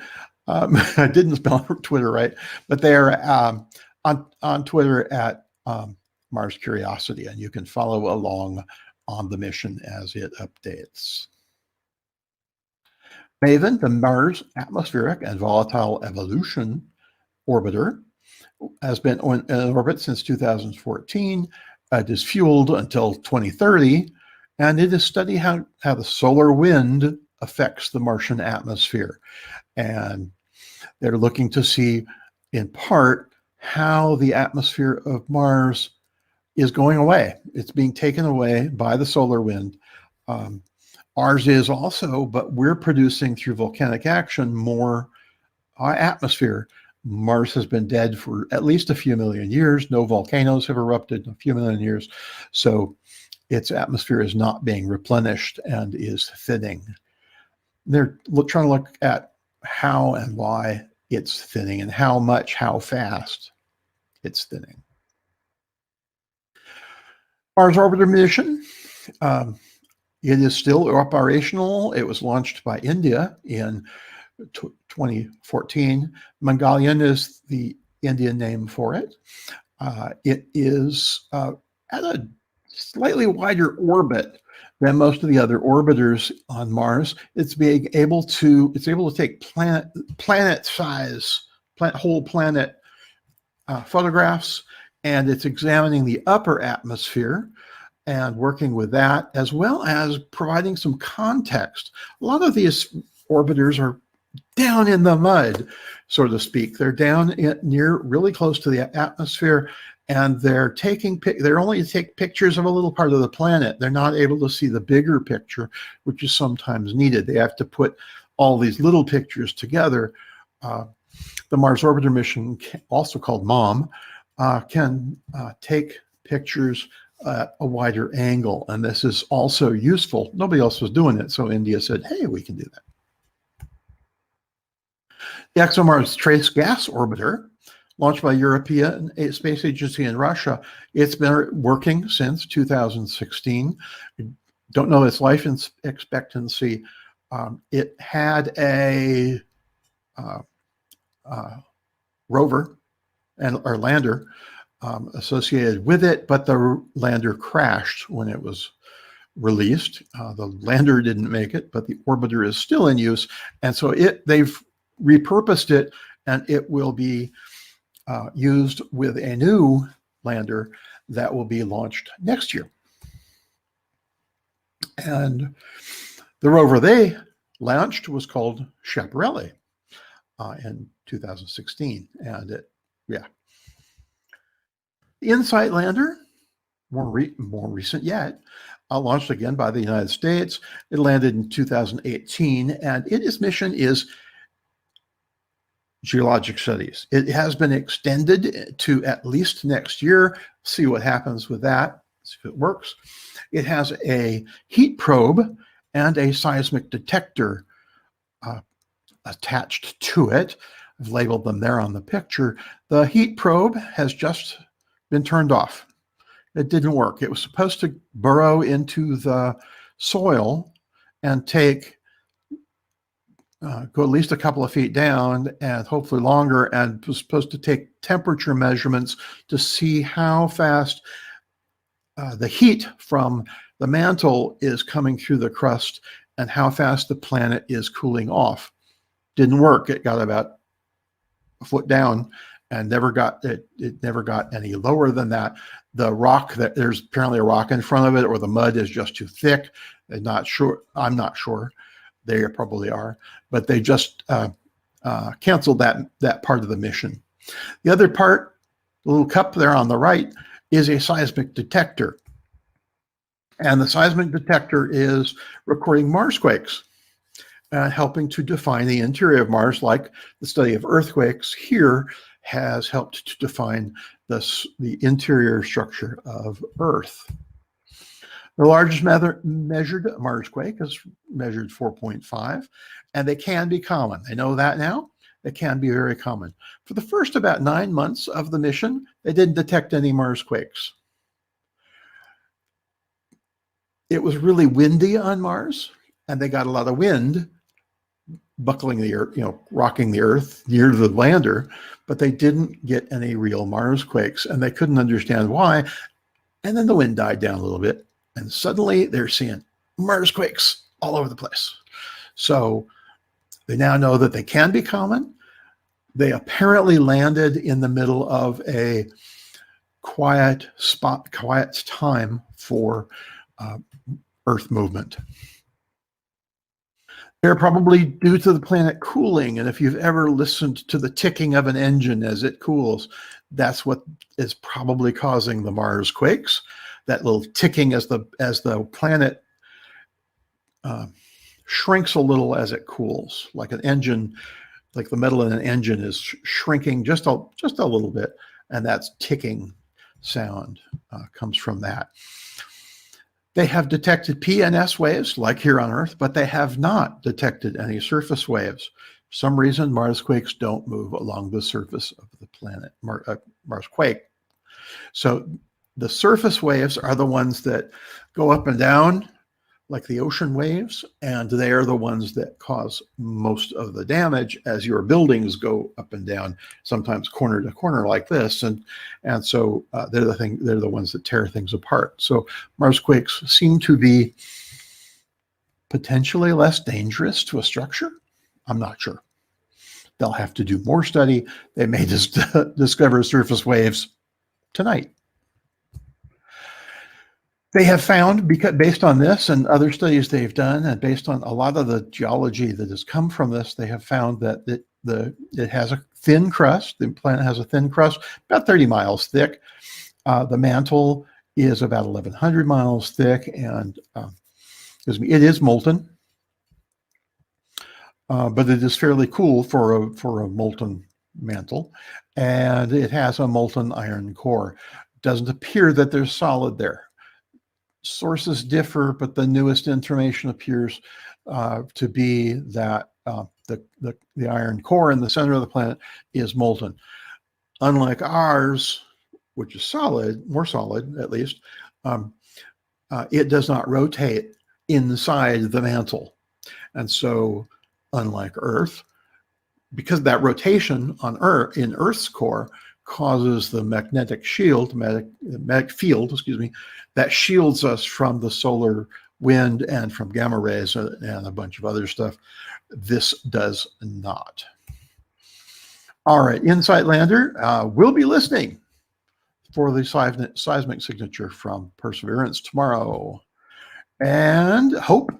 I didn't spell Twitter right, but they're on Twitter at Mars Curiosity, and you can follow along on the mission as it updates. MAVEN, the Mars Atmospheric and Volatile Evolution Orbiter, has been in orbit since 2014. It is fueled until 2030, and it is studying how the solar wind affects the Martian atmosphere. And they're looking to see, in part, how the atmosphere of Mars is going away. It's being taken away by the solar wind. Ours is also, but we're producing through volcanic action more atmosphere. Mars has been dead for at least a few million years. No volcanoes have erupted in a few million years. So its atmosphere is not being replenished and is thinning. They're trying to look at how and why it's thinning and how much, how fast it's thinning. Mars Orbiter mission. It is still operational. It was launched by India in 2014. Mangalyaan is the Indian name for it. It is at a slightly wider orbit than most of the other orbiters on Mars. It's able to take planet size, whole planet photographs, and it's examining the upper atmosphere and working with that, as well as providing some context. A lot of these orbiters are down in the mud, so to speak. They're down near really close to the atmosphere, and they're only take pictures of a little part of the planet. They're not able to see the bigger picture, which is sometimes needed. They have to put all these little pictures together. The Mars Orbiter mission, also called MOM, can take pictures at a wider angle, and this is also useful. Nobody else was doing it, so India said, hey, we can do that. The ExoMars Trace Gas Orbiter, launched by European Space Agency in Russia, it's been working since 2016. Don't know its life expectancy. It had a rover or lander associated with it, but the lander crashed when it was released. The lander didn't make it, but the orbiter is still in use, and so they've repurposed it, and it will be used with a new lander that will be launched next year. And the rover they launched was called Schiaparelli in 2016, and the InSight lander, more recent yet, launched again by the United States. It landed in 2018, and its mission is geologic studies. It has been extended to at least next year. See what happens with that, see if it works. It has a heat probe and a seismic detector attached to it. I've labeled them there on the picture. The heat probe has just been turned off. It didn't work. It was supposed to burrow into the soil and go at least a couple of feet down and hopefully longer, and was supposed to take temperature measurements to see how fast the heat from the mantle is coming through the crust and how fast the planet is cooling off. Didn't work. It got about a foot down and never got any lower than that. The rock, there's apparently a rock in front of it, or the mud is just too thick. I'm not sure. They probably are, but they just canceled that part of the mission. The other part, the little cup there on the right, is a seismic detector. And the seismic detector is recording Marsquakes and helping to define the interior of Mars, like the study of earthquakes here has helped to define the interior structure of Earth. The largest measured Marsquake is measured 4.5, and they can be common. They know that now. They can be very common. For the first about 9 months of the mission, they didn't detect any Marsquakes. It was really windy on Mars, and they got a lot of wind buckling the earth, rocking the earth near the lander, but they didn't get any real Marsquakes, and they couldn't understand why. And then the wind died down a little bit, and suddenly they're seeing Marsquakes all over the place. So they now know that they can be common. They apparently landed in the middle of a quiet time for Earth movement. They're probably due to the planet cooling. And if you've ever listened to the ticking of an engine as it cools, that's what is probably causing the Marsquakes. That little ticking as the planet shrinks a little as it cools, like an engine, like the metal in an engine is shrinking just a little bit, and that's ticking sound comes from that. They have detected P and S waves, like here on Earth, but they have not detected any surface waves. For some reason, Marsquakes don't move along the surface of the planet, Marsquake. So the surface waves are the ones that go up and down, like the ocean waves, and they are the ones that cause most of the damage as your buildings go up and down, sometimes corner to corner like this, and so they're the ones that tear things apart. So Marsquakes seem to be potentially less dangerous to a structure. I'm not sure. They'll have to do more study. They may just discover surface waves tonight. They have found, because based on this and other studies they've done, and based on a lot of the geology that has come from this, they have found that it has a thin crust. The planet has a thin crust, about 30 miles thick. The mantle is about 1,100 miles thick, and it is molten, but it is fairly cool for a molten mantle, and it has a molten iron core. It doesn't appear that there's solid there. Sources differ, but the newest information appears to be that the iron core in the center of the planet is molten. Unlike ours, which is solid, more solid at least, it does not rotate inside the mantle. And so, unlike Earth, because that rotation on Earth, in Earth's core, causes the magnetic field, that shields us from the solar wind and from gamma rays and a bunch of other stuff. This does not. All right, InSight Lander will be listening for the seismic signature from Perseverance tomorrow. And Hope,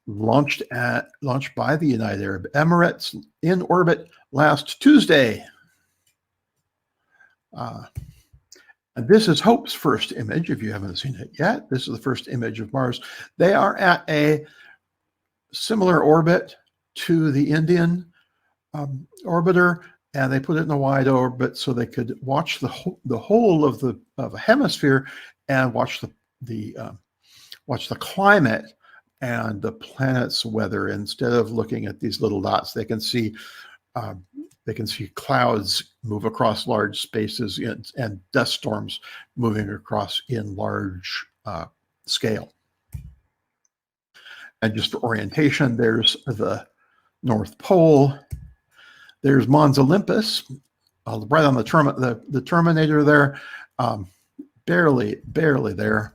launched by the United Arab Emirates, in orbit last Tuesday. And this is Hope's first image, if you haven't seen it yet. This is the first image of Mars. They are at a similar orbit to the Indian orbiter, and they put it in a wide orbit so they could watch the whole of a hemisphere and watch the climate and the planet's weather. Instead of looking at these little dots, they can see clouds move across large spaces and dust storms moving across in large scale. And just for orientation, there's the North Pole. There's Mons Olympus, right on the terminator there, barely there.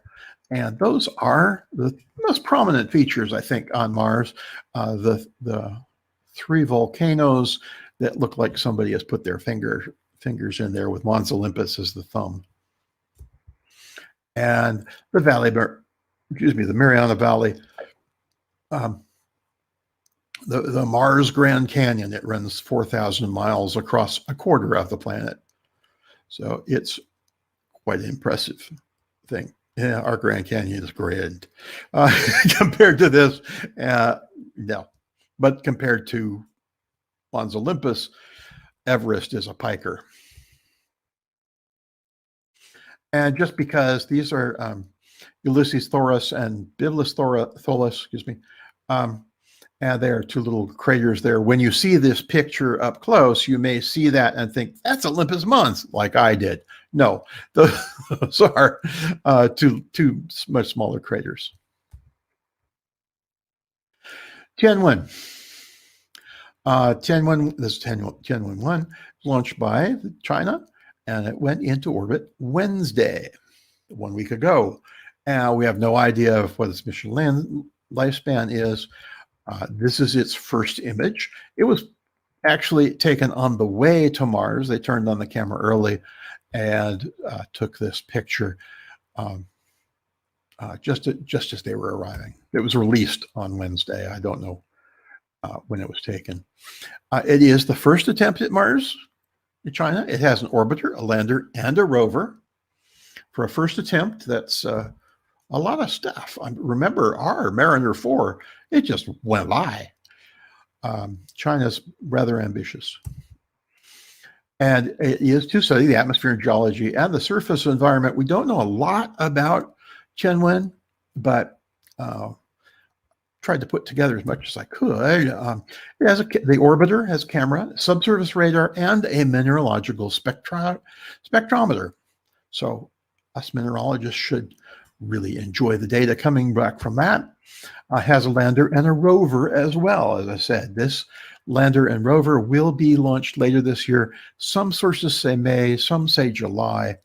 And those are the most prominent features, I think, on Mars. The three volcanoes that look like somebody has put their fingers in there, with Mons Olympus as the thumb. And the the Mariana Valley, the Mars Grand Canyon. It runs 4,000 miles across a quarter of the planet. So it's quite an impressive thing. Yeah, our Grand Canyon is grand compared to this. No, but compared to Mons Olympus, Everest is a piker. And just because these are Ulysses Thoris and Biblis Tholis, excuse me. And there are two little craters there. When you see this picture up close, you may see that and think, that's Olympus Mons, like I did. No, those are two much smaller craters. Tianwen. This is Tianwen 1, launched by China, and it went into orbit Wednesday, 1 week ago. We have no idea of what its mission lifespan is. This is its first image. It was actually taken on the way to Mars. They turned on the camera early and took this picture just as they were arriving. It was released on Wednesday. I don't know when it was taken. It is the first attempt at Mars in China. It has an orbiter, a lander, and a rover. For a first attempt, that's a lot of stuff. Remember our Mariner 4, it just went by. China's rather ambitious. And it is to study the atmosphere and geology and the surface environment. We don't know a lot about Tianwen, but tried to put together as much as I could. It has the orbiter has camera, subsurface radar, and a mineralogical spectrometer. So us mineralogists should really enjoy the data coming back from that. Has a lander and a rover as well. As I said, this lander and rover will be launched later this year. Some sources say May, some say July.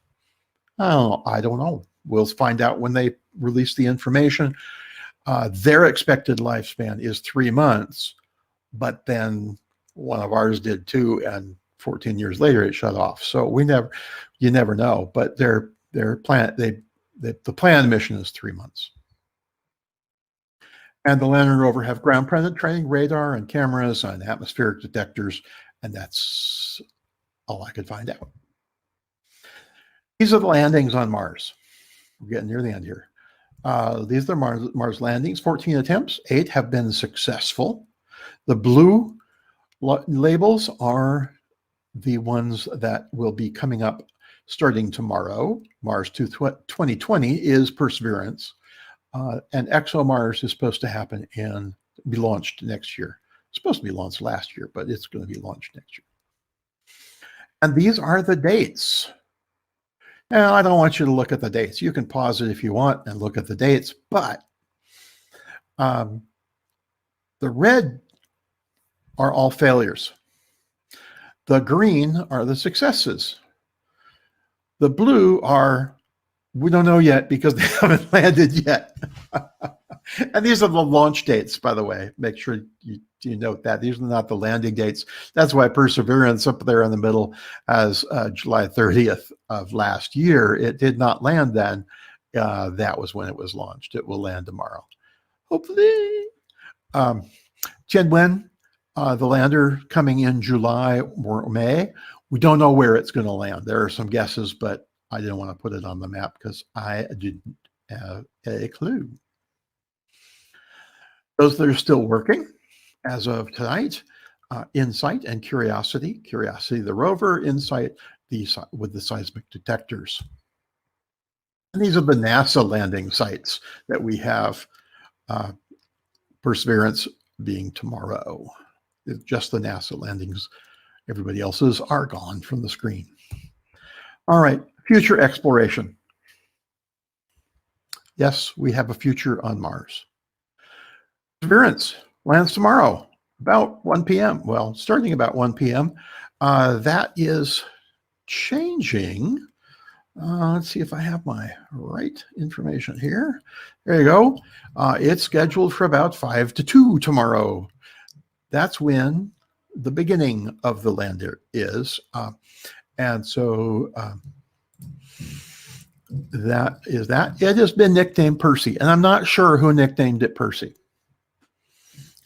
I don't know. We'll find out when they release the information. Their expected lifespan is 3 months, but then one of ours did too, and 14 years later it shut off. So you never know. But the planned mission is 3 months. And the lander and rover have ground penetrating radar and cameras and atmospheric detectors, and that's all I could find out. These are the landings on Mars. We're getting near the end here. These are Mars landings, 14 attempts, 8 have been successful. The blue labels are the ones that will be coming up starting tomorrow. Mars 2020 is Perseverance. And ExoMars is supposed to be launched next year. It's supposed to be launched last year, but it's going to be launched next year. And these are the dates. Now, I don't want you to look at the dates. You can pause it if you want and look at the dates, but the red are all failures. The green are the successes. The blue are, we don't know yet because they haven't landed yet. And these are the launch dates, by the way. Make sure you note that. These are not the landing dates. That's why Perseverance up there in the middle as July 30th of last year. It did not land then. That was when it was launched. It will land tomorrow, hopefully. Tianwen, the lander coming in July or May. We don't know where it's going to land. There are some guesses, but I didn't want to put it on the map because I didn't have a clue. Those that are still working as of tonight, InSight and Curiosity. Curiosity, the rover, InSight, with the seismic detectors. And these are the NASA landing sites that we have, Perseverance being tomorrow. It's just the NASA landings. Everybody else's are gone from the screen. All right, future exploration. Yes, we have a future on Mars. Perseverance lands tomorrow, about 1 p.m. Well, starting about 1 p.m. That is changing. Let's see if I have my right information here. There you go. It's scheduled for about 1 to 2 tomorrow. That's when the beginning of the lander is. And so that is that. It has been nicknamed Percy, and I'm not sure who nicknamed it Percy.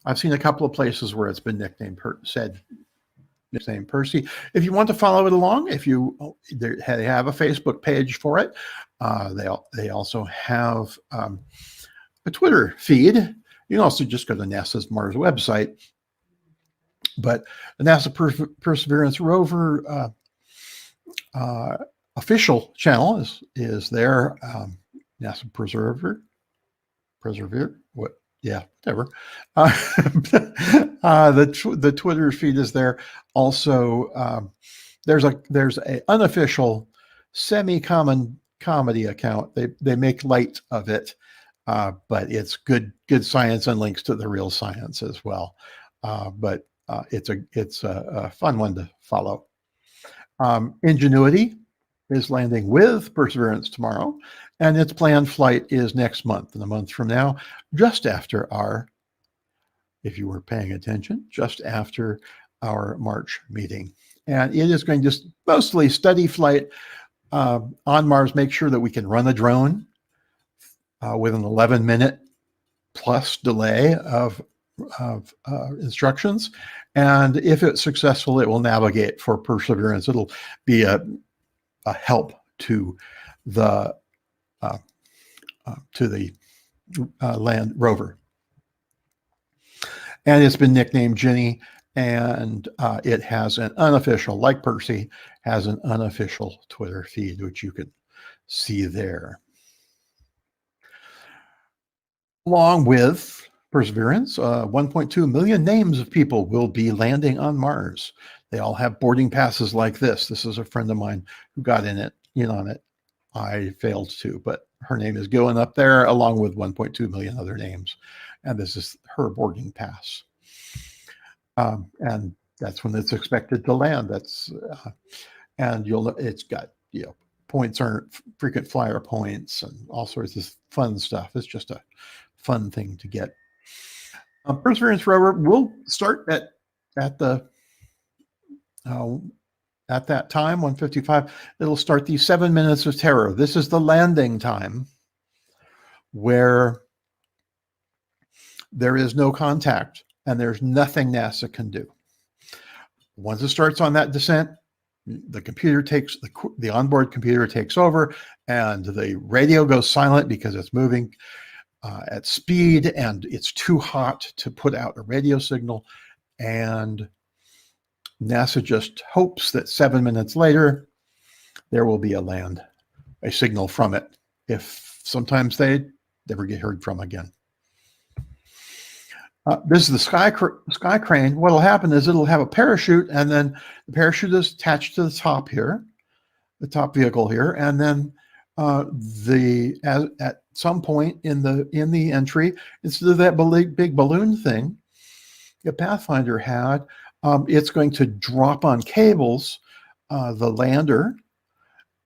I've seen a couple of places where it's been nicknamed Percy. If you want to follow it along, they have a Facebook page for it. They also have a Twitter feed. You can also just go to NASA's Mars website. But the NASA Perseverance rover official channel is there. NASA Persevere, what? Yeah, whatever. The Twitter feed is there. Also, there's a unofficial semi-common comedy account. They make light of it, but it's good science and links to the real science as well. But it's a fun one to follow. Ingenuity is landing with Perseverance tomorrow, and its planned flight is next month, and a month from now, just after our, if you were paying attention, just after our March meeting. And it is going to mostly study flight on Mars, make sure that we can run a drone with an 11-minute plus delay of instructions. And if it's successful, it will navigate for Perseverance. It'll be a help to the land rover. And it's been nicknamed Ginny, and it has an unofficial, like Percy, has an unofficial Twitter feed, which you can see there. Along with Perseverance, 1.2 million names of people will be landing on Mars. They all have boarding passes like this. This is a friend of mine who got in on it. I failed to, but her name is going up there along with 1.2 million other names. And this is her boarding pass. And that's when it's expected to land. And it's got, points aren't frequent flyer points and all sorts of fun stuff. It's just a fun thing to get. Perseverance rover will start at that time, 1:55. It'll start the 7 minutes of terror. This is the landing time where there is no contact and there's nothing NASA can do. Once it starts on that descent, the computer takes the onboard computer takes over, and the radio goes silent because it's moving at speed and it's too hot to put out a radio signal. And NASA just hopes that 7 minutes later there will be a signal from it. If sometimes they never get heard from again. This is the sky crane. What will happen is it'll have a parachute, and then the parachute is attached to the top here, the top vehicle here, and then at some point in the entry, instead of that big balloon thing the Pathfinder had, it's going to drop on cables the lander,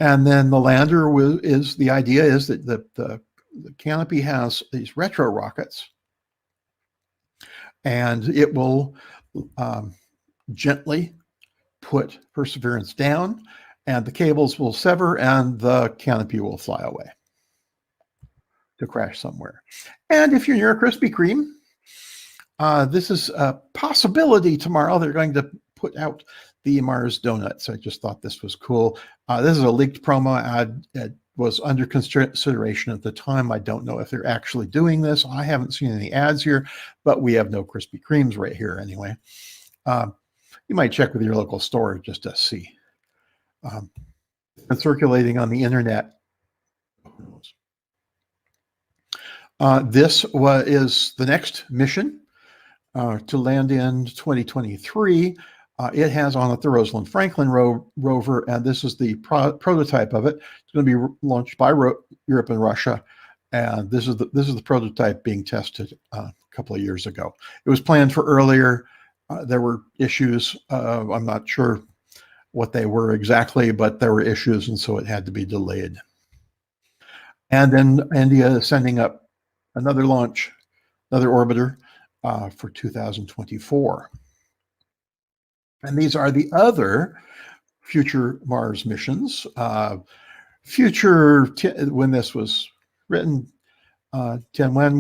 and then the lander the idea is that the canopy has these retro rockets. And it will gently put Perseverance down, and the cables will sever, and the canopy will fly away to crash somewhere. And if you're near a Krispy Kreme, this is a possibility tomorrow. They're going to put out the Mars donuts. I just thought this was cool. This is a leaked promo ad. It was under consideration at the time. I don't know if they're actually doing this. I haven't seen any ads here, but we have no Krispy Kremes right here anyway. You might check with your local store just to see. It's circulating on the internet. This is the next mission to land in 2023. It has on it the Rosalind Franklin rover, and this is the prototype of it. It's going to be launched by Europe and Russia, and this is the prototype being tested a couple of years ago. It was planned for earlier. There were issues. I'm not sure what they were exactly, but there were issues, and so it had to be delayed. And then India is sending up another launch, another orbiter for 2024. And these are the other future Mars missions. When this was written, Tianwen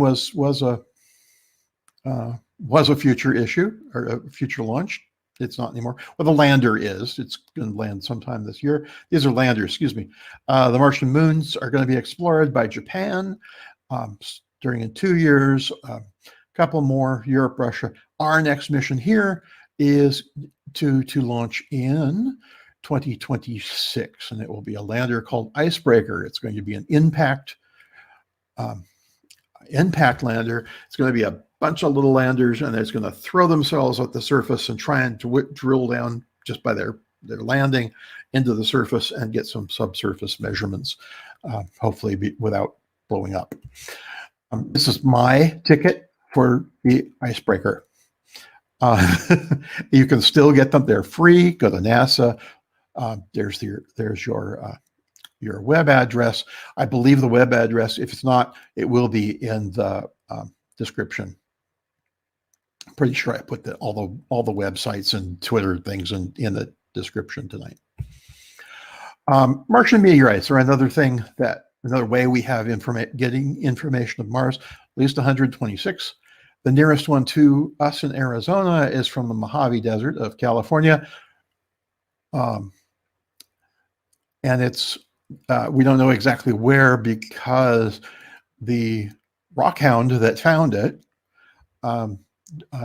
was a future issue or a future launch. It's not anymore. Well, the lander is. It's going to land sometime this year. These are landers, excuse me. The Martian moons are going to be explored by Japan during 2 years. A couple more, Europe, Russia. Our next mission here is to launch in 2026, and it will be a lander called Icebreaker. It's going to be an impact impact lander. It's going to be a bunch of little landers, and it's going to throw themselves at the surface and try and drill down just by their landing into the surface and get some subsurface measurements, hopefully without blowing up. This is my ticket for the icebreaker. You can still get them. They're free. Go to NASA. There's your web address. I believe the web address, if it's not, it will be in the description. I'm pretty sure I put all the websites and Twitter things in the description tonight. Martian meteorites are another way we have getting information of Mars, at least 126. The nearest one to us in Arizona is from the Mojave Desert of California. And it's, we don't know exactly where because the rockhound that found it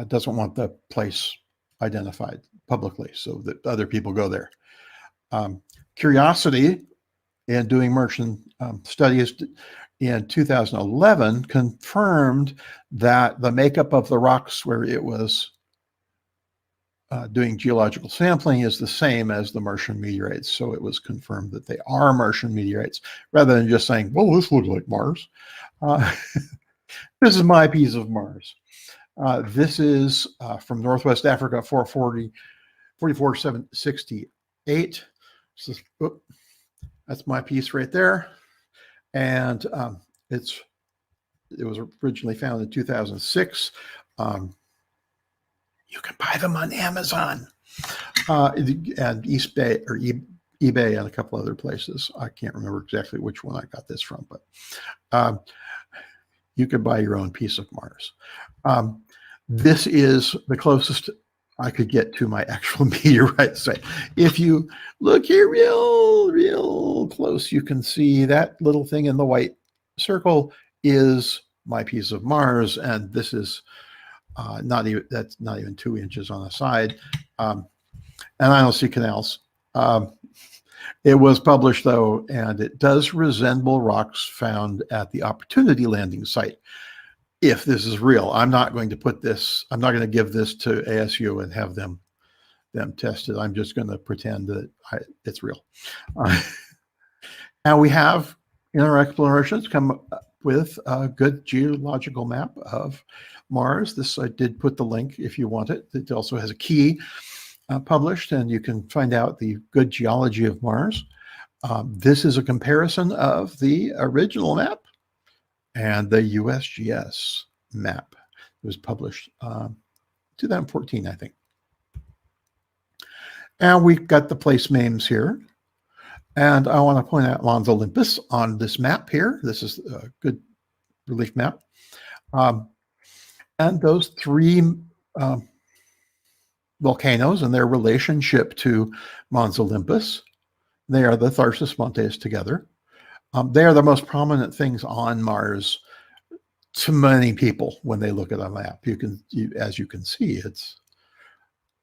doesn't want the place identified publicly so that other people go there. Curiosity, in doing Martian studies in 2011, confirmed that the makeup of the rocks where it was doing geological sampling is the same as the Martian meteorites. So it was confirmed that they are Martian meteorites, rather than just saying, well, this looks like Mars. This is my piece of Mars. This is from Northwest Africa, 44768. That's my piece right there. And it was originally found in 2006. You can buy them on Amazon and eBay and a couple other places. I can't remember exactly which one I got this from, but you could buy your own piece of Mars. This is the closest I could get to my actual meteorite site. If you look here real close, you can see that little thing in the white circle is my piece of Mars, and this is that's not even 2 inches on the side. And I don't see canals. It was published though, and it does resemble rocks found at the Opportunity landing site. If this is real, I'm not going to give this to ASU and have them test it. I'm just going to pretend that it's real. Now we have, in our explorations, come up with a good geological map of Mars. This, I did put the link if you want it. It also has a key published, and you can find out the good geology of Mars. This is a comparison of the original map and the USGS map. It was published 2014, I think. And we've got the place names here. And I want to point out Mons Olympus on this map here. This is a good relief map. And those three volcanoes and their relationship to Mons Olympus, they are the Tharsis Montes together. They are the most prominent things on Mars to many people when they look at a map. As you can see, it's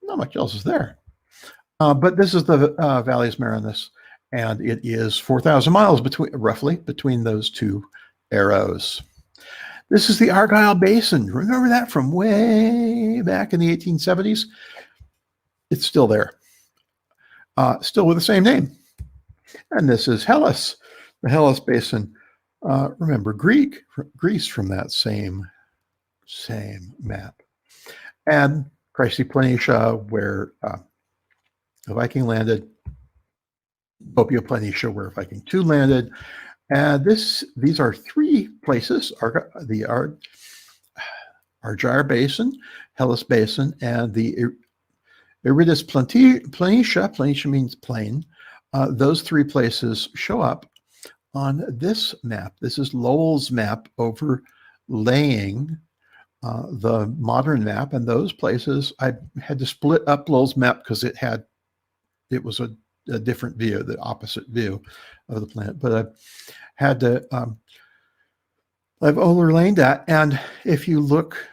not much else is there. But this is the Valles Marineris, and it is 4,000 miles roughly between those two arrows. This is the Argyle Basin. Remember that from way back in the 1870s? It's still there, still with the same name. And this is Hellas, the Hellas Basin. Remember Greece from that same map. And Chrysi Planitia, where the Viking landed. Popia Planitia, where Viking II landed. And these are three places: the Argyre Basin, Hellas Basin, and the Iridis Planitia. Planitia means plain. Those three places show up on this map. This is Lowell's map overlaying the modern map, and those places I had to split up Lowell's map because it was a different view, the opposite view of the planet. But I've had to I've overlaid that, and if you look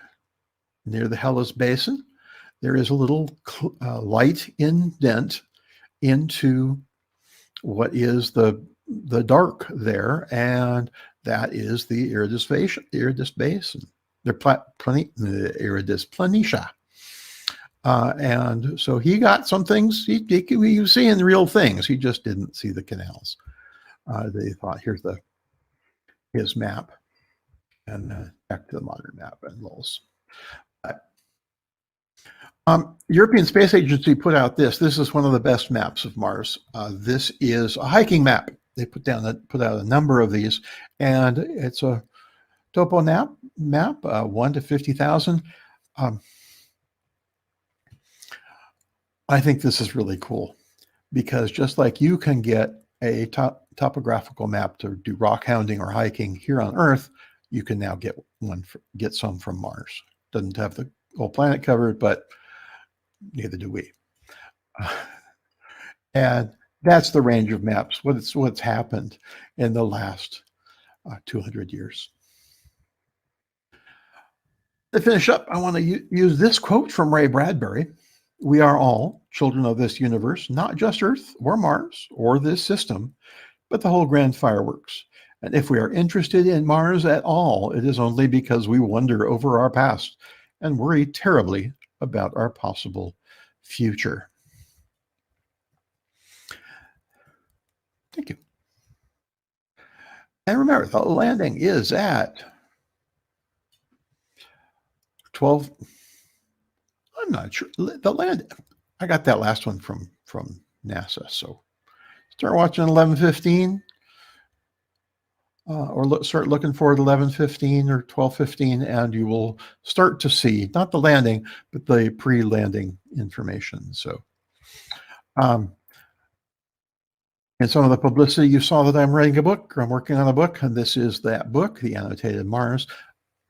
near the Hellas Basin, there is a little light indent into what is the dark there, and that is the Iridis Basin. They're Iridis Planitia. And so he got some things, he was seeing real things. He just didn't see the canals. They thought, here's his map, and back to the modern map and Lowell's. European Space Agency put out this. This is one of the best maps of Mars. This is a hiking map. They put out a number of these, and it's a topo map, 1 to 50,000. I think this is really cool because just like you can get a topographical map to do rock hounding or hiking here on Earth, you can now get some from Mars. Doesn't have the whole planet covered, but neither do we. And that's the range of maps. What's happened in the last 200 years. To finish up, I want to use this quote from Ray Bradbury. We are all children of this universe, not just Earth or Mars or this system, but the whole grand fireworks. And if we are interested in Mars at all, it is only because we wonder over our past and worry terribly about our possible future. Thank you. And remember, the landing is at 12. I'm not sure. The land. I got that last one from NASA. So start watching 11:15, or start looking for it 11:15 or 12:15, and you will start to see not the landing, but the pre-landing information. So, and some of the publicity, you saw that I'm writing a book, or I'm working on a book, and this is that book, The Annotated Mars.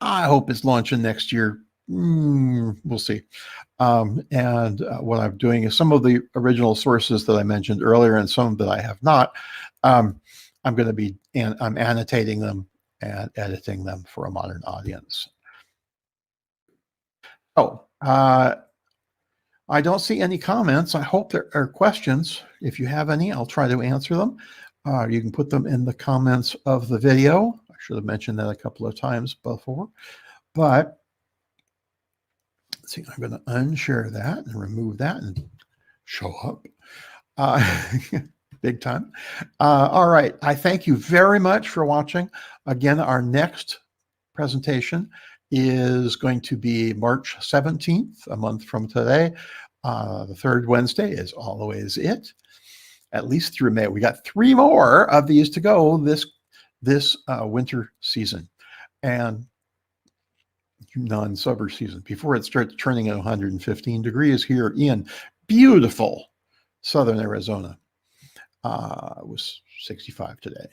I hope it's launching next year. We'll see. And what I'm doing is some of the original sources that I mentioned earlier and some that I have not, I'm going to be, I'm annotating them and editing them for a modern audience. Oh, I don't see any comments. I hope there are questions. If you have any, I'll try to answer them. You can put them in the comments of the video. I should have mentioned that a couple of times before, but let's see, I'm going to unshare that and remove that and show up. Big time. All right. I thank you very much for watching. Again, our next presentation is going to be March 17th, a month from today. The third Wednesday is always it, at least through May. We got 3 more of these to go this winter season and non-summer season before it starts turning at 115 degrees here in beautiful southern Arizona. It was 65 today.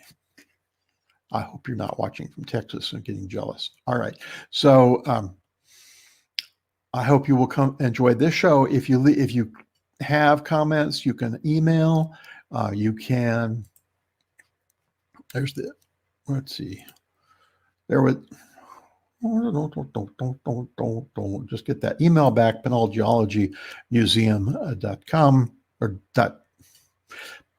I hope you're not watching from Texas and getting jealous. All right. So I hope you will come enjoy this show. If you have comments, you can email. You can. There's the. Let's see. There was. Don't just get that email back. penalgeologymuseum.com or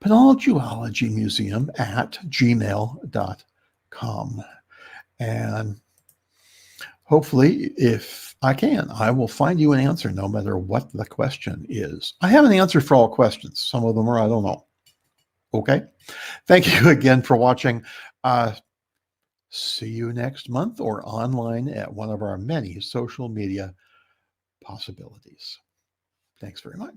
penalgeologymuseum@gmail.com. And hopefully, if I can, I will find you an answer no matter what the question is. I have an answer for all questions. Some of them are I don't know. Okay. Thank you again for watching. See you next month or online at one of our many social media possibilities. Thanks very much.